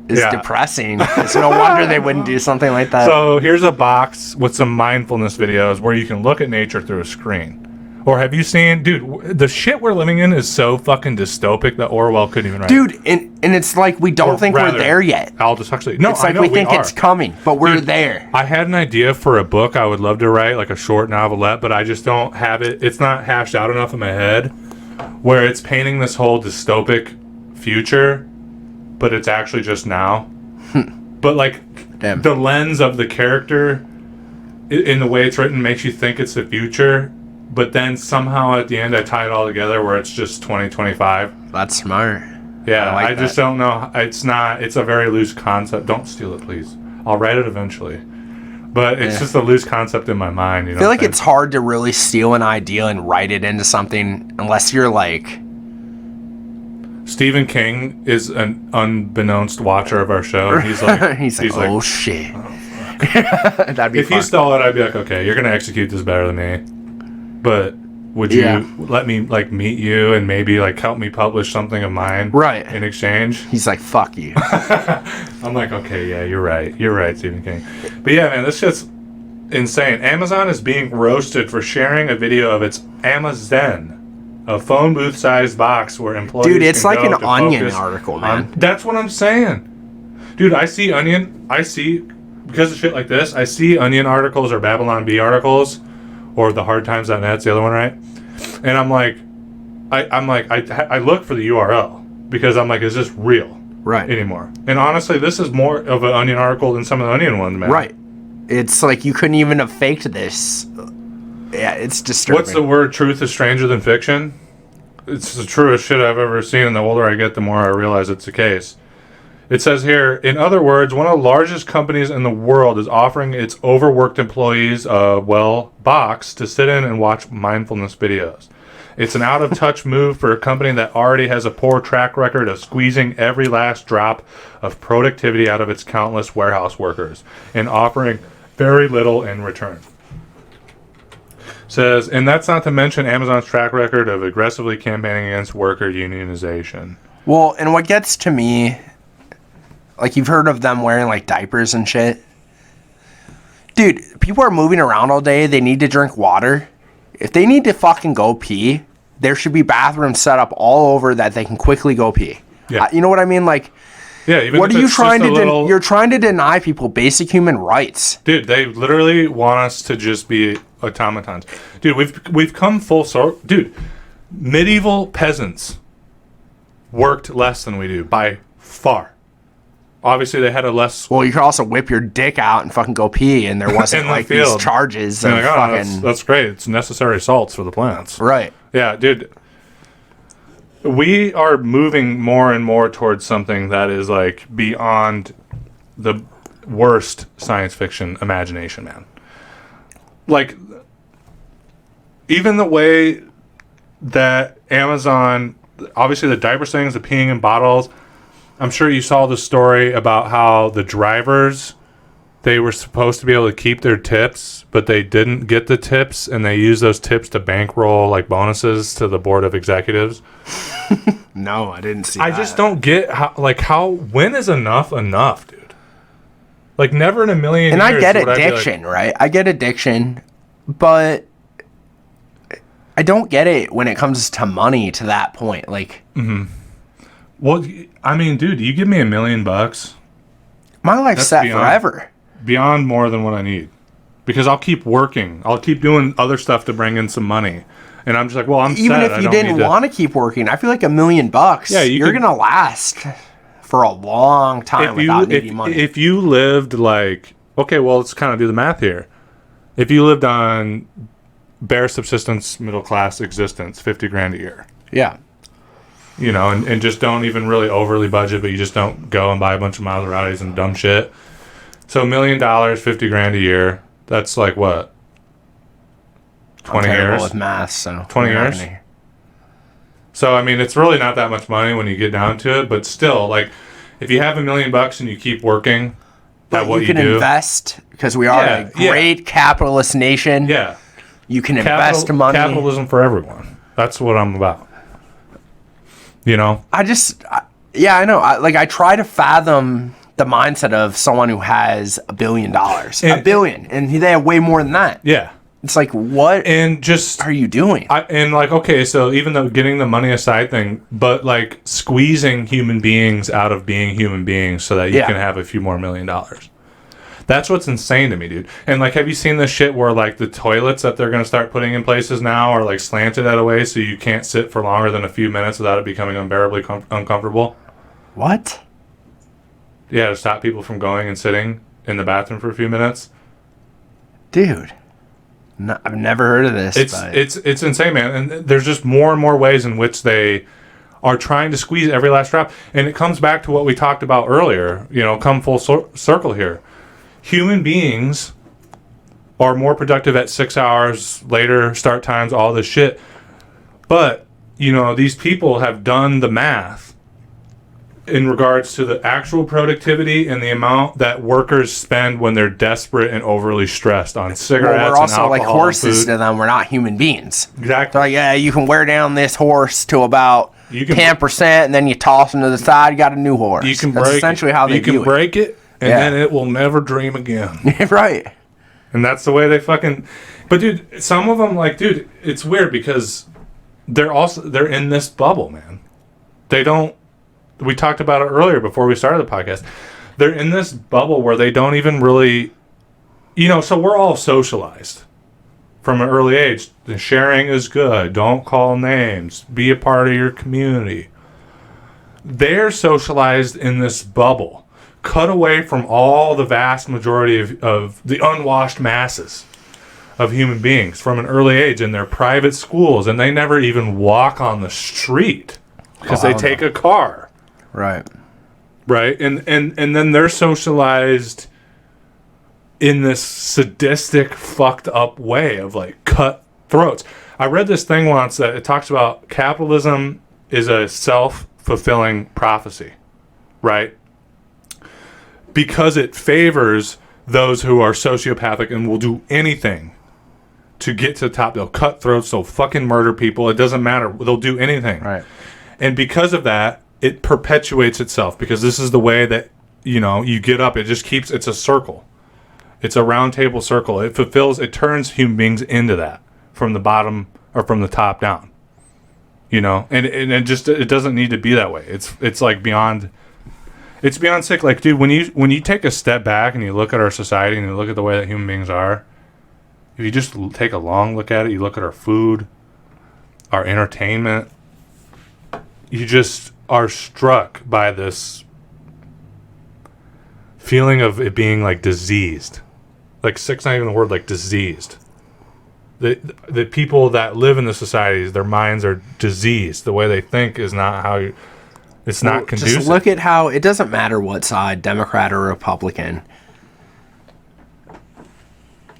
is depressing. It's no wonder they wouldn't do something like that. So here's a box with some mindfulness videos where you can look at nature through a screen. Or have you seen, dude, the shit we're living in is so fucking dystopic that Orwell couldn't even write. Dude, and it's like we don't think we're there yet. Aldous Huxley. No, it's like we think it's coming, but we're there. I had an idea for a book I would love to write, like a short novelette, but I just don't have it. It's not hashed out enough in my head where it's painting this whole dystopic future, but it's actually just now. But like the lens of the character in the way it's written makes you think it's the future, but then somehow at the end I tie it all together where it's just 2025. That's smart. Yeah, I just don't know. It's a very loose concept. Don't steal it, please. I'll write it eventually. But it's just a loose concept in my mind. You know, I feel like it's hard to really steal an idea and write it into something unless you're like... Stephen King is an unbeknownst watcher of our show. And he's like, he's like, oh shit. Oh, that'd be fun. If you stole it, I'd be like, okay, you're gonna execute this better than me. But would you let me like meet you and maybe like help me publish something of mine? Right. In exchange? He's like, fuck you. I'm like, okay, yeah, you're right. You're right, Stephen King. But yeah, man, this shit's insane. Amazon is being roasted for sharing a video of its Amazon. A phone booth-sized box where employees Dude, it's can like go an Onion article, man. That's what I'm saying. Dude, I see because of shit like this, I see Onion articles or Babylon Bee articles, or the hardtimes.net's the other one, right? And I'm like, I look for the URL, because I'm like, is this real? Right. Anymore? And honestly, this is more of an Onion article than some of the Onion ones, man. Right. It's like you couldn't even have faked this. Yeah, it's disturbing. What's the word? Truth is stranger than fiction? It's the truest shit I've ever seen, and the older I get, the more I realize it's the case. It says here, in other words, one of the largest companies in the world is offering its overworked employees a, box to sit in and watch mindfulness videos. It's an out-of-touch move for a company that already has a poor track record of squeezing every last drop of productivity out of its countless warehouse workers and offering very little in return. Says, and that's not to mention Amazon's track record of aggressively campaigning against worker unionization. Well, and what gets to me, like you've heard of them wearing like diapers and shit. Dude, people are moving around all day. They need to drink water. If they need to fucking go pee, there should be bathrooms set up all over that they can quickly go pee. Yeah. You know what I mean? Like, yeah, even what are you trying to do? You're trying to deny people basic human rights. Dude, they literally want us to just be automatons. Dude, we've come full circle. Dude, medieval peasants worked less than we do by far. Obviously, they had a less... Well, you could also whip your dick out and fucking go pee, and there wasn't like these charges of fucking... That's great. It's necessary salts for the plants. Right. Yeah, dude. We are moving more and more towards something that is like beyond the worst science fiction imagination, man. Like, even the way that Amazon, obviously the diaper things, the peeing in bottles, I'm sure you saw the story about how the drivers they were supposed to be able to keep their tips, but they didn't get the tips, and they used those tips to bankroll like bonuses to the board of executives. No, I didn't see I that. just don't get how when is enough, dude? Like, never in a million and years. I get addiction, right? I get addiction, but I don't get it when it comes to money to that point. Like, well, I mean, dude, you give me $1 million, my life's set forever. Beyond more than what I need. Because I'll keep working. I'll keep doing other stuff to bring in some money. And I'm just like, well, I'm even set. if you didn't want to keep working, I feel like $1 million, you're going to last for a long time without needing money. If you lived like, okay, well, let's kind of do the math here. If you lived on bare subsistence, middle class existence, $50,000 a year. Yeah. You know, and just don't even really overly budget, but you just don't go and buy a bunch of Maseratis and dumb shit. So $1 million, $50,000 a year. That's like what? 20 I'm terrible years with math, so 20 years. So I mean, it's really not that much money when you get down to it, but still, like, if you have $1 million and you keep working at what you do, you can invest because we are a great capitalist nation. Yeah, you can invest money. Capitalism for everyone. That's what I'm about. You know, I know. I try to fathom the mindset of someone who has $1 billion, $1 billion, and they have way more than that. Yeah. It's like, what and just are you doing? Okay, so even though getting the money aside thing, but like squeezing human beings out of being human beings so that you can have a few more $1 million. That's what's insane to me, dude. And like, have you seen this shit where like the toilets that they're going to start putting in places now are like slanted out of way so you can't sit for longer than a few minutes without it becoming unbearably uncomfortable? What? Yeah, to stop people from going and sitting in the bathroom for a few minutes. Dude. No, I've never heard of this. It's insane, man. And there's just more and more ways in which they are trying to squeeze every last drop. And it comes back to what we talked about earlier. You know, come full circle here. Human beings are more productive at 6 hours later, start times, all this shit. But, you know, these people have done the math in regards to the actual productivity and the amount that workers spend when they're desperate and overly stressed on cigarettes and alcohol. We're also like horses to them. We're not human beings. Exactly. So, yeah, you can wear down this horse to about 10%, and then you toss them to the side, you got a new horse. That's essentially how they do it. You can break it, and then it will never dream again. Right. And that's the way they fucking... But, dude, some of them, like, dude, it's weird because they're in this bubble, man. They don't... We talked about it earlier before we started the podcast. They're in this bubble where they don't even really... You know, so we're all socialized from an early age. The sharing is good. Don't call names. Be a part of your community. They're socialized in this bubble. Cut away from all the vast majority of the unwashed masses of human beings from an early age in their private schools. And they never even walk on the street because they take a car. Right. And then they're socialized in this sadistic, fucked up way of like cut throats. I read this thing once that it talks about capitalism is a self-fulfilling prophecy, right? Because it favors those who are sociopathic and will do anything to get to the top. They'll cut throats, they'll fucking murder people. It doesn't matter. They'll do anything. Right. And because of that, it perpetuates itself because this is the way that, you know, you get up. It just keeps, it's a circle. It's a round table circle. It turns human beings into that from the bottom or from the top down, you know, and it doesn't need to be that way. It's like beyond sick. Like, dude, when you take a step back and you look at our society and you look at the way that human beings are, if you just take a long look at it, you look at our food, our entertainment, you just are struck by this feeling of it being like diseased. Like, sick's not even the word, like diseased. The people that live in the societies, their minds are diseased. The way they think is not how it's not conducive. Just look at how it doesn't matter what side, Democrat or Republican.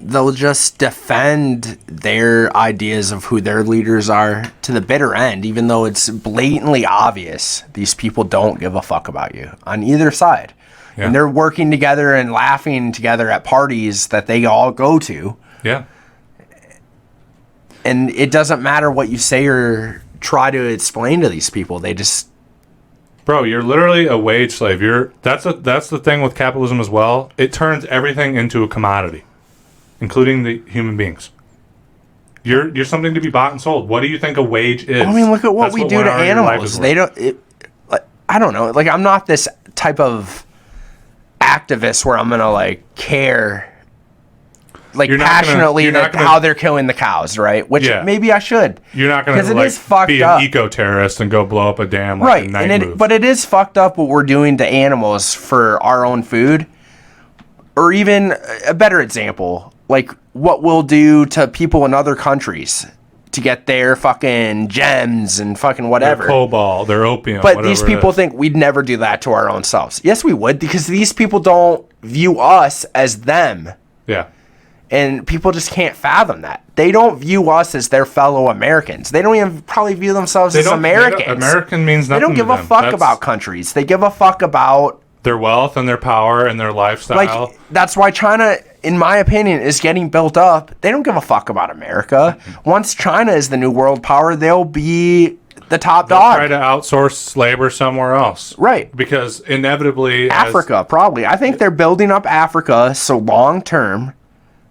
They'll just defend their ideas of who their leaders are to the bitter end, even though it's blatantly obvious these people don't give a fuck about you on either side. Yeah. And they're working together and laughing together at parties that they all go to. Yeah. And it doesn't matter what you say or try to explain to these people. They just... Bro, you're literally a wage slave. That's the thing with capitalism as well. It turns everything into a commodity, including the human beings. You're something to be bought and sold. What do you think a wage is? I mean, look at what we do to animals. They don't... I don't know. Like, I'm not this type of activist where I'm going to, like, care... like passionately how they're killing the cows, right? Which maybe I should. You're not going to like, be an eco-terrorist and go blow up a dam like a night move. But it is fucked up what we're doing to animals for our own food. Or even a better example, like what we'll do to people in other countries to get their fucking gems and fucking whatever. Their cobalt, their opium, but these people think we'd never do that to our own selves. Yes, we would, because these people don't view us as them. Yeah. And people just can't fathom that. They don't view us as their fellow Americans. They don't even probably view themselves as Americans. American means nothing to them. They don't give a fuck about countries. They give a fuck about... their wealth and their power and their lifestyle. Like, that's why China, in my opinion, is getting built up. They don't give a fuck about America. Once China is the new world power, they'll be the top dog. Try to outsource labor somewhere else. Right. Because inevitably... Africa, probably. I think they're building up Africa, so long term...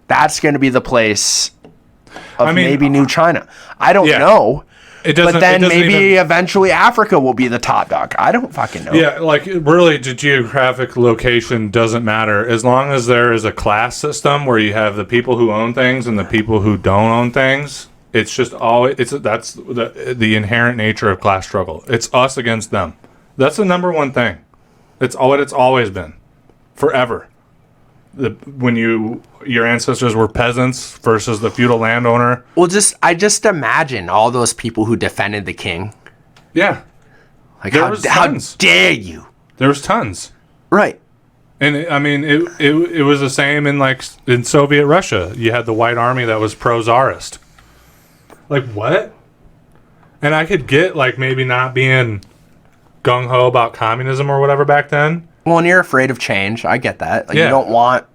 that's going to be the place of maybe new China. I don't know. But then maybe eventually Africa will be the top dog. I don't fucking know. Yeah, like really the geographic location doesn't matter. As long as there is a class system where you have the people who own things and the people who don't own things, it's just that's the inherent nature of class struggle. It's us against them. That's the number one thing. It's what it's always been. Forever. When your ancestors were peasants versus the feudal landowner. Well, I just imagine all those people who defended the king. Yeah, like how dare you? There was tons, right? And it was the same in Soviet Russia. You had the White Army that was pro-czarist. Like what? And I could get like maybe not being gung ho about communism or whatever back then. Well, and you're afraid of change. I get that. Like you don't want,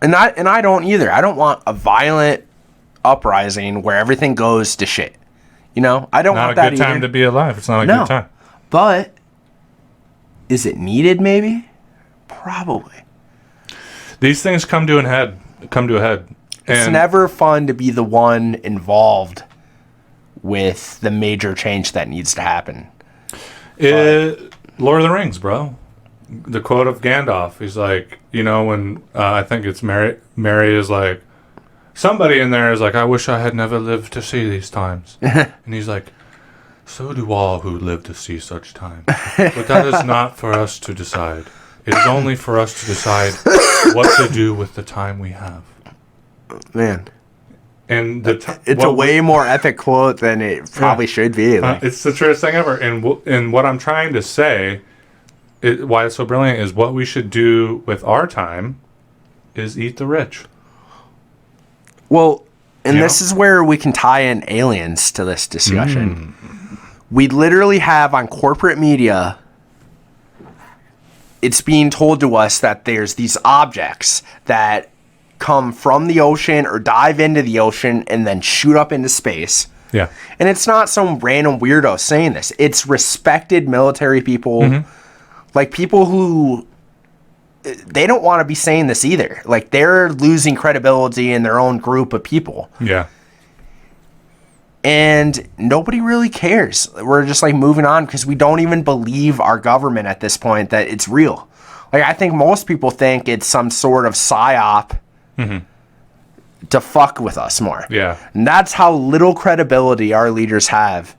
and I don't either. I don't want a violent uprising where everything goes to shit. You know, I don't want that either. Not a good time to be alive. It's not a good time. But is it needed? Maybe, probably. These things come to a head. It's never fun to be the one involved with the major change that needs to happen. Lord of the Rings, bro. The quote of Gandalf, he's like, when I think it's Mary is like, somebody in there is like, I wish I had never lived to see these times. And he's like, so do all who live to see such times. But that is not for us to decide. It is only for us to decide what to do with the time we have. Man. And it's a way more epic quote than it probably should be. It's the truest thing ever. And what I'm trying to say... why it's so brilliant is what we should do with our time is eat the rich. Well, and this is where we can tie in aliens to this discussion. We literally have on corporate media, it's being told to us that there's these objects that come from the ocean or dive into the ocean and then shoot up into space. Yeah. And it's not some random weirdo saying this. It's respected military people. Like, people who, they don't want to be saying this either. Like, they're losing credibility in their own group of people. Yeah. And nobody really cares. We're just, like, moving on because we don't even believe our government at this point that it's real. Like, I think most people think it's some sort of psyop to fuck with us more. Yeah. And that's how little credibility our leaders have.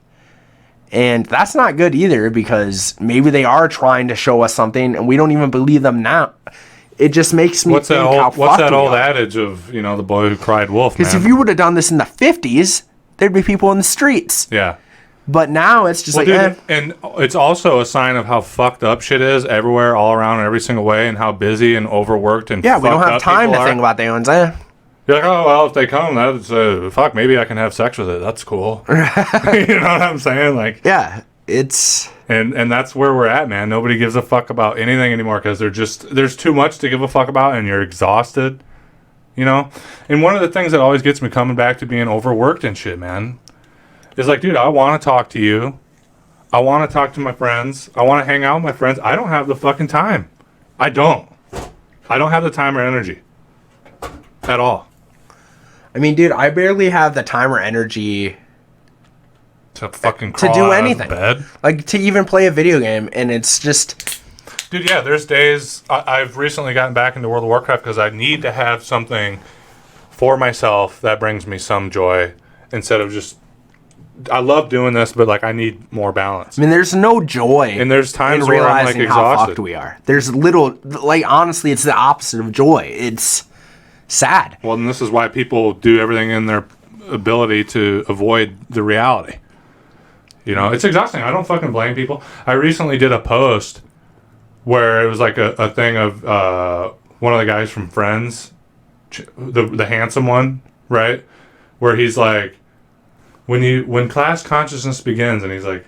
And that's not good either, because maybe they are trying to show us something and we don't even believe them now. It just makes me think how fucked we are. What's that old adage of, the boy who cried wolf, man? Because if you would have done this in the 50s, there'd be people in the streets. Yeah. But now it's just and it's also a sign of how fucked up shit is everywhere, all around, in every single way, and how busy and overworked and we don't have time to think about the ones. You're like, oh, well, if they come, that's, maybe I can have sex with it. That's cool. You know what I'm saying? Like, yeah, it's... And that's where we're at, man. Nobody gives a fuck about anything anymore because there's too much to give a fuck about, and you're exhausted, you know? And one of the things that always gets me coming back to being overworked and shit, man, is like, dude, I want to talk to you. I want to talk to my friends. I want to hang out with my friends. I don't have the fucking time. I don't have the time or energy at all. I mean, dude, I barely have the time or energy to fucking crawl to do out anything. of bed. Like, to even play a video game, and it's just... Dude, yeah, there's days... I've recently gotten back into World of Warcraft because I need to have something for myself that brings me some joy instead of just... I love doing this, but, like, I need more balance. I mean, there's no joy and there's times in where I'm, like, realizing how exhausted. fucked we are. There's little... Like, honestly, it's the opposite of joy. It's sad. Well, and this is why people do everything in their ability to avoid the reality. You know, it's exhausting. I don't fucking blame people. I recently did a post where it was like a thing of one of the guys from Friends, the handsome one, right? Where he's like, when class consciousness begins, and he's like,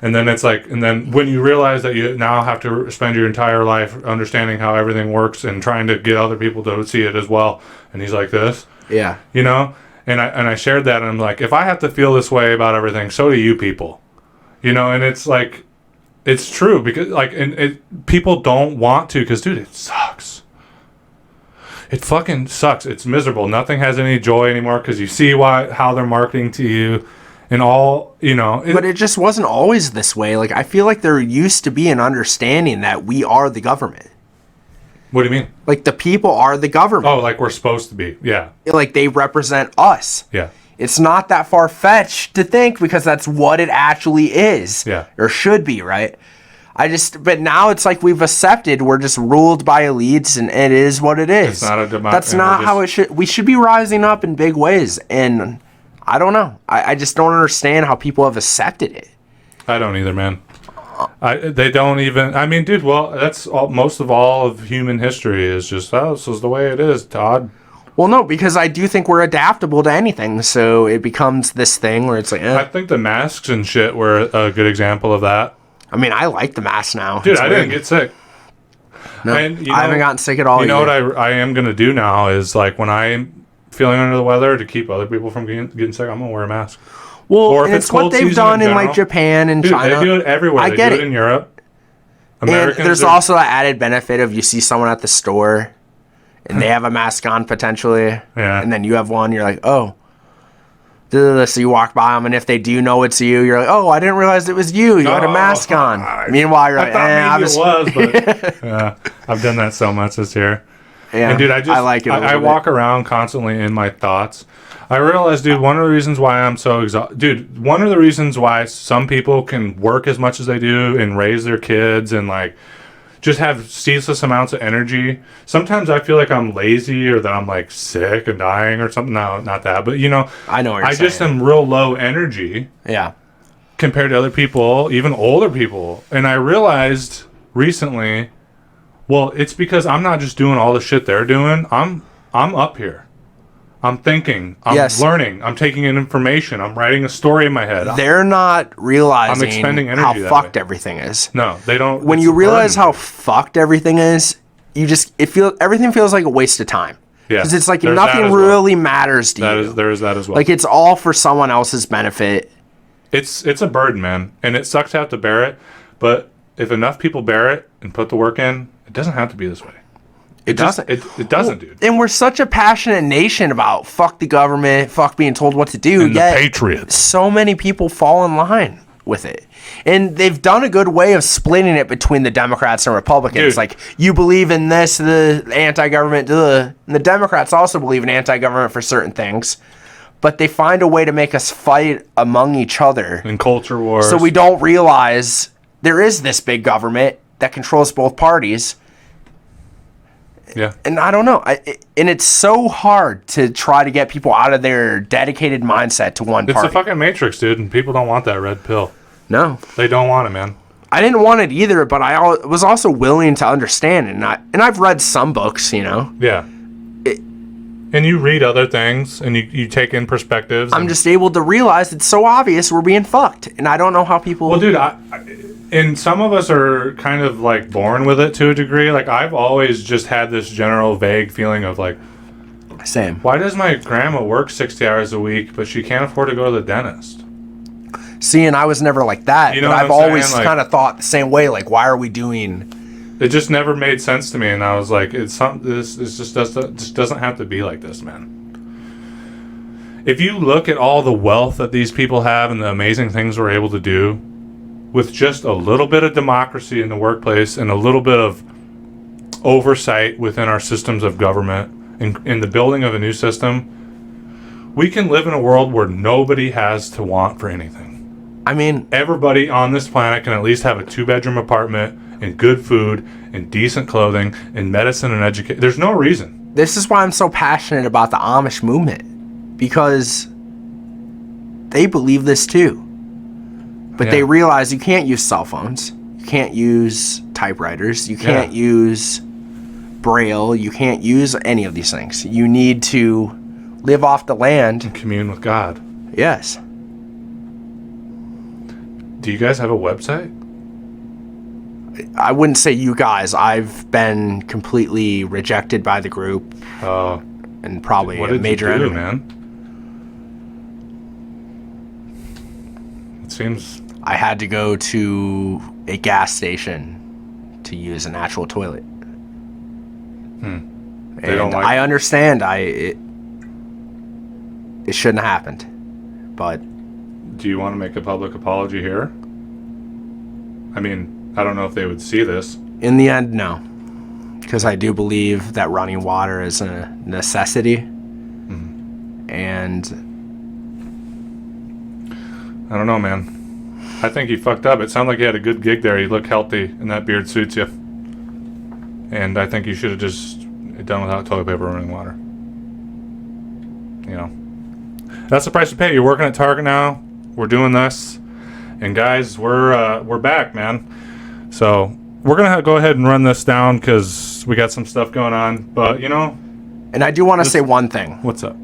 and then it's like, and then when you realize that you now have to spend your entire life understanding how everything works and trying to get other people to see it as well, and he's like this, Yeah. you know. And I shared that, and I'm like, if I have to feel this way about everything, so do you people, you know. And it's like, it's true because like, and people don't want to, because dude, it sucks. It fucking sucks. It's miserable. Nothing has any joy anymore because you see how they're marketing to you, and all, you know. But it just wasn't always this way. Like, I feel like there used to be an understanding that we are the government. What do you mean? Like, the people are the government. Oh, like we're supposed to be. Yeah. Like, they represent us. Yeah. It's not that far-fetched to think, because that's what it actually is. Yeah. Or should be, right? But now it's like we've accepted we're just ruled by elites, and it is what it is. It's not a democracy. That's not how it should. We should be rising up in big ways, and I don't know. I just don't understand how people have accepted it. I don't either, man. They don't even. I mean, dude. Well, that's most of all of human history is just, oh, this is the way it is, Todd. Well, no, because I do think we're adaptable to anything, so it becomes this thing where it's like, I think the masks and shit were a good example of that. I mean, I like the mask now. Dude, I didn't get sick. No, And, I haven't gotten sick at all. You know what I am going to do now is, like, when I'm feeling under the weather, to keep other people from getting sick, I'm going to wear a mask. Well, or if and it's it's what cold they've season done in general, like Japan and dude, China. they do it everywhere. I They get do it. it in Europe. And there's are- also that added benefit of you see someone at the store and they have a mask on potentially. Yeah. And then you have one, you're like, oh. So you walk by them, and if they do know it's you, you're like, oh, I didn't realize it was you. You had a mask on. Meanwhile, you're like, I thought maybe it was, but yeah, I've done that so much this year. Yeah, And dude, I like it. I walk around constantly in my thoughts. I realize, dude, one of the reasons why I'm so exhausted, dude, one of the reasons why some people can work as much as they do and raise their kids and like just have ceaseless amounts of energy. Sometimes I feel like I'm lazy or that I'm like sick and dying or something. No, not that, but you know, I know what you're I just saying. am real low energy. Yeah. Compared to other people, even older people. And I realized recently, well, it's because I'm not just doing all the shit they're doing. I'm up here. I'm thinking. I'm learning. I'm taking in information. I'm writing a story in my head. They're not realizing I'm expending energy how that fucked way. everything is. No, they don't. When it's you a realize burden. how fucked everything is, everything feels like a waste of time. Yeah, Because it's like there's that nothing as well. really matters to you. There is that as well. Like, it's all for someone else's benefit. It's a burden, man, and it sucks to have to bear it. But if enough people bear it and put the work in, it doesn't have to be this way. It doesn't. It doesn't, dude. And we're such a passionate nation about fuck the government, fuck being told what to do. And the patriots. So many people fall in line with it. And they've done a good way of splitting it between the Democrats and Republicans. Dude. Like, you believe in this, the anti-government, and the Democrats also believe in anti-government for certain things. But they find a way to make us fight among each other. And culture wars. So we don't realize there is this big government that controls both parties. Yeah. And I don't know. And it's so hard to try to get people out of their dedicated mindset to one It's party. a fucking matrix, dude, and people don't want that red pill. No. They don't want it, man. I didn't want it either, but I was also willing to understand it. And I've read some books, you know. Yeah. And you read other things, and you take in perspectives. I'm just able to realize it's so obvious we're being fucked. And I don't know how people... Well, dude, And some of us are kind of like born with it to a degree. Like I've always just had this general vague feeling of like, same. Why does my grandma work 60 hours a week, but she can't afford to go to the dentist? See, and I was never like that. You know but what I've I'm always saying? Like, kind of thought the same way. Like, why are we doing? It just never made sense to me, and I was like, this just doesn't have to be like this, man. If you look at all the wealth that these people have and the amazing things we're able to do with just a little bit of democracy in the workplace and a little bit of oversight within our systems of government and in the building of a new system, we can live in a world where nobody has to want for anything. I mean, everybody on this planet can at least have a 2-bedroom apartment and good food and decent clothing and medicine and education. There's no reason. This is why I'm so passionate about the Amish movement, because they believe this too. But they realize you can't use cell phones. You can't use typewriters. You can't use Braille. You can't use any of these things. You need to live off the land. And commune with God. Yes. Do you guys have a website? I wouldn't say you guys. I've been completely rejected by the group. And probably what a did major you do, enemy. Man? It seems... I had to go to a gas station to use an actual toilet. They don't like I understand. It shouldn't have happened, but do you want to make a public apology here? I mean, I don't know if they would see this. in the end, no, because I do believe that running water is a necessity, and I don't know, man. I think he fucked up. It sounded like he had a good gig there. You look healthy, and that beard suits you. And I think you should have just done without toilet paper and running water. You know, that's the price to pay. You're working at Target now. We're doing this, and guys, we're back, man. So we're gonna go ahead and run this down because we got some stuff going on. But you know, and I do want to say one thing. What's up?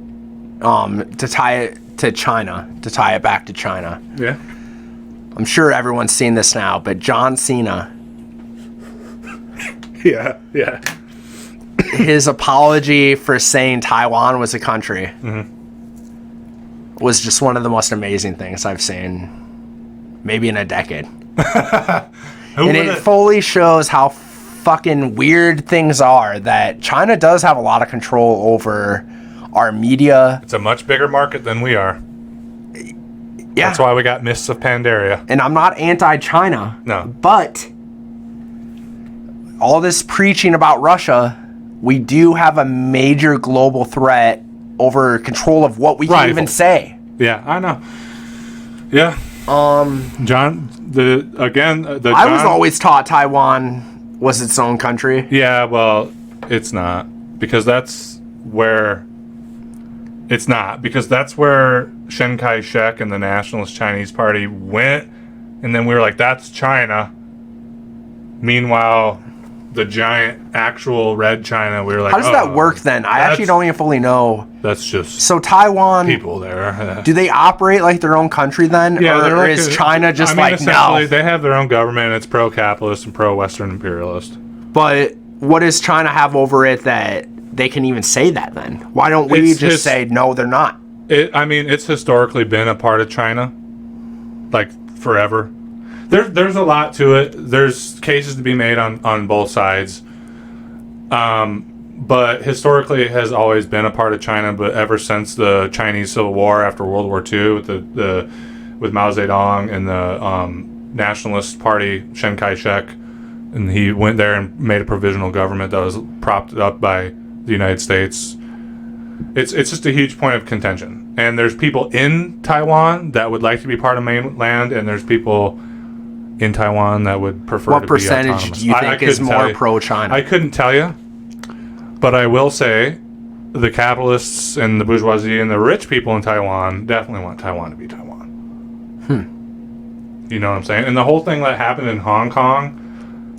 To tie it to China, to tie it back to China. Yeah. I'm sure everyone's seen this now, but John Cena. Yeah. His apology for saying Taiwan was a country was just one of the most amazing things I've seen maybe in a decade. And it fully shows how fucking weird things are, that China does have a lot of control over our media. It's a much bigger market than we are. Yeah. That's why we got Mists of Pandaria. And I'm not anti-China. No. But all this preaching about Russia, we do have a major global threat over control of what we can even say. Yeah, I know. Yeah. John, I was always taught Taiwan was its own country. Yeah, well, it's not, because that's where Chiang Kai-shek and the Nationalist Chinese Party went, and then we were like, that's China. Meanwhile, the giant actual red China, we were like, how does that work then? I actually don't even fully know. That's just so Taiwan people there. Do they operate like their own country then? Yeah, or is China just like, no? They have their own government, and it's pro-capitalist and pro-Western imperialist. But what does China have over it that they can even say that then? Why don't we just say, no, they're not? It's historically been a part of China, like forever. There's a lot to it. There's cases to be made on both sides. But historically it has always been a part of China, but ever since the Chinese Civil War after World War II with Mao Zedong and the Nationalist Party, Chiang Kai-shek, and he went there and made a provisional government that was propped up by the United States. It's just a huge point of contention. And there's people in Taiwan that would like to be part of mainland, and there's people in Taiwan that would prefer to be autonomous. What percentage do you think is more pro-China? I couldn't tell you, but I will say the capitalists and the bourgeoisie and the rich people in Taiwan definitely want Taiwan to be Taiwan. You know what I'm saying? And the whole thing that happened in Hong Kong,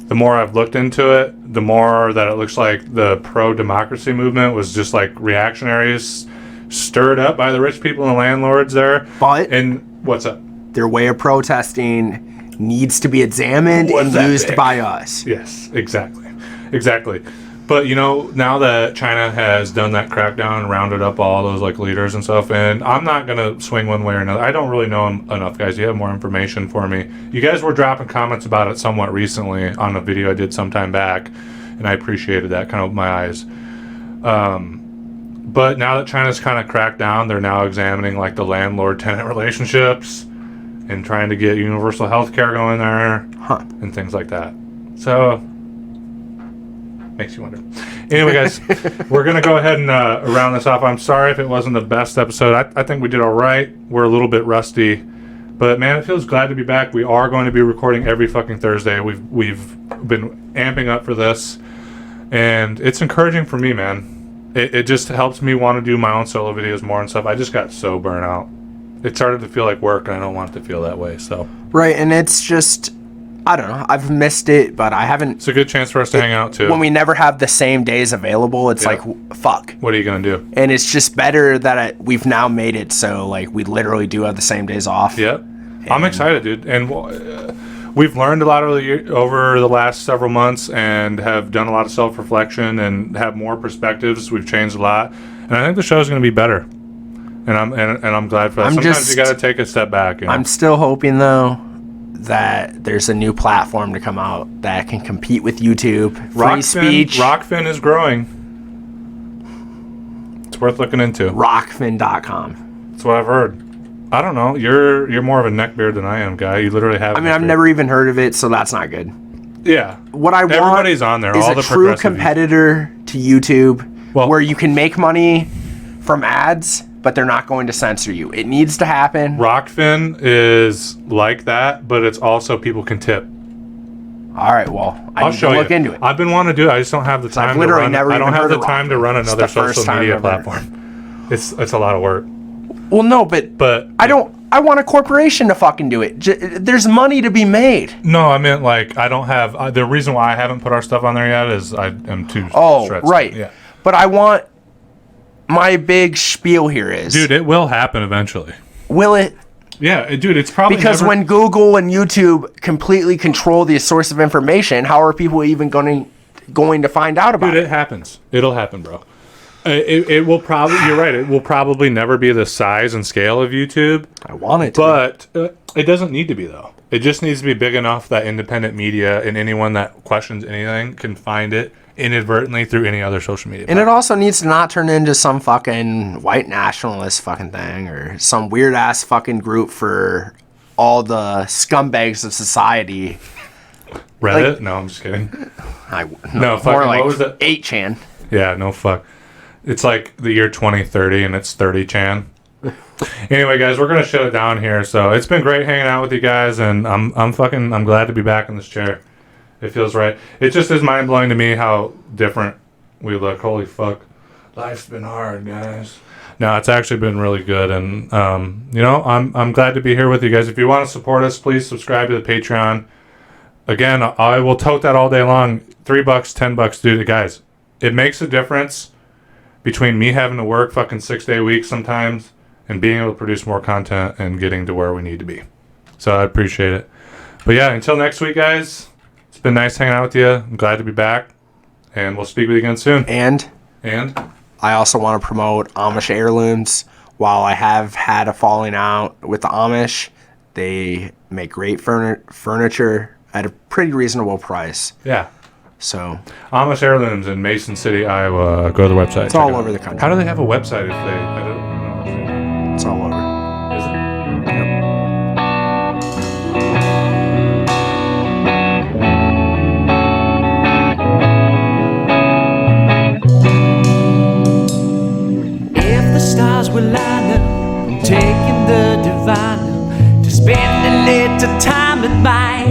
the more I've looked into it, the more that it looks like the pro-democracy movement was just like reactionaries stirred up by the rich people and the landlords there. But and what's up? Their way of protesting needs to be examined and used by us. Yes, exactly. But now that China has done that crackdown and rounded up all those like leaders and stuff, and I'm not gonna swing one way or another. I don't really know enough, guys. You have more information for me. You guys were dropping comments about it somewhat recently on a video I did some time back, and I appreciated that. Kind of opened my eyes. But now that China's kind of cracked down, they're now examining like the landlord-tenant relationships and trying to get universal health care going there and things like that. So makes you wonder. Anyway, guys, we're going to go ahead and round this off. I'm sorry if it wasn't the best episode. I think we did all right. We're a little bit rusty. But, man, it feels glad to be back. We are going to be recording every fucking Thursday. We've been amping up for this. And it's encouraging for me, man. It just helps me want to do my own solo videos more and stuff. I just got so burnt out. It started to feel like work, and I don't want it to feel that way. So right, and it's just... I don't know. I've missed it, but I haven't... It's a good chance for us to hang out, too. When we never have the same days available, it's like, fuck. What are you going to do? And it's just better that we've now made it so, like, we literally do have the same days off. Yep. I'm excited, dude. And we've learned a lot over the last several months and have done a lot of self-reflection and have more perspectives. We've changed a lot. And I think the show's going to be better. And I'm glad for that. Sometimes you got to take a step back. I'm still hoping, though, that there's a new platform to come out that can compete with YouTube. Free speech. Rockfin is growing. It's worth looking into. Rockfin.com. That's what I've heard. I don't know. You're more of a neckbeard than I am, guy. You literally have. I mean, I've never even heard of it, so that's not good. Yeah. What I want everybody's on there. Is all a the true competitor to YouTube, where you can make money from ads, but they're not going to censor you. It needs to happen. Rockfin is like that, but it's also people can tip. All right, well, I'll show you. Look into it. I've been wanting to do it. I just don't have the time. I don't have the time to run another social media platform. It's a lot of work. Well, no, but I don't. I want a corporation to fucking do it. There's money to be made. No, I meant like I don't have. The reason why I haven't put our stuff on there yet is I am too. Stretched. Right. Yeah. But I want. My big spiel here is... Dude, it will happen eventually. Will it? Yeah, dude, it's probably because when Google and YouTube completely control the source of information, how are people even going to find out about it? Dude, it happens. It'll happen, bro. It will probably... You're right. It will probably never be the size and scale of YouTube. I want it to but it doesn't need to be, though. It just needs to be big enough that independent media and anyone that questions anything can find it inadvertently through any other social media platform. And it also needs to not turn into some fucking white nationalist fucking thing or some weird ass fucking group for all the scumbags of society. Reddit? Like, no, I'm just kidding. No, fucking, more like what was it? 8chan. Yeah, no fuck. It's like the year 2030 and it's 30chan. Anyway, guys, we're gonna shut it down here. So it's been great hanging out with you guys, and I'm glad to be back in this chair. It feels right. It just is mind blowing to me how different we look. Holy fuck, life's been hard, guys. No, it's actually been really good, and I'm glad to be here with you guys. If you want to support us, please subscribe to the Patreon. Again, I will tote that all day long. $3, $10, dude, guys. It makes a difference between me having to work fucking 6-day weeks sometimes and being able to produce more content and getting to where we need to be. So I appreciate it. But yeah, until next week, guys. It's been nice hanging out with you. I'm glad to be back. And we'll speak with you again soon. And I also want to promote Amish heirlooms. While I have had a falling out with the Amish, they make great furniture at a pretty reasonable price. Yeah. So Amish heirlooms in Mason City, Iowa. Go to the website. It's all over the country. How do they have a website if they... I don't... It's all over. Is it? Stars will line up, I'm taking the divine to spend a little time with my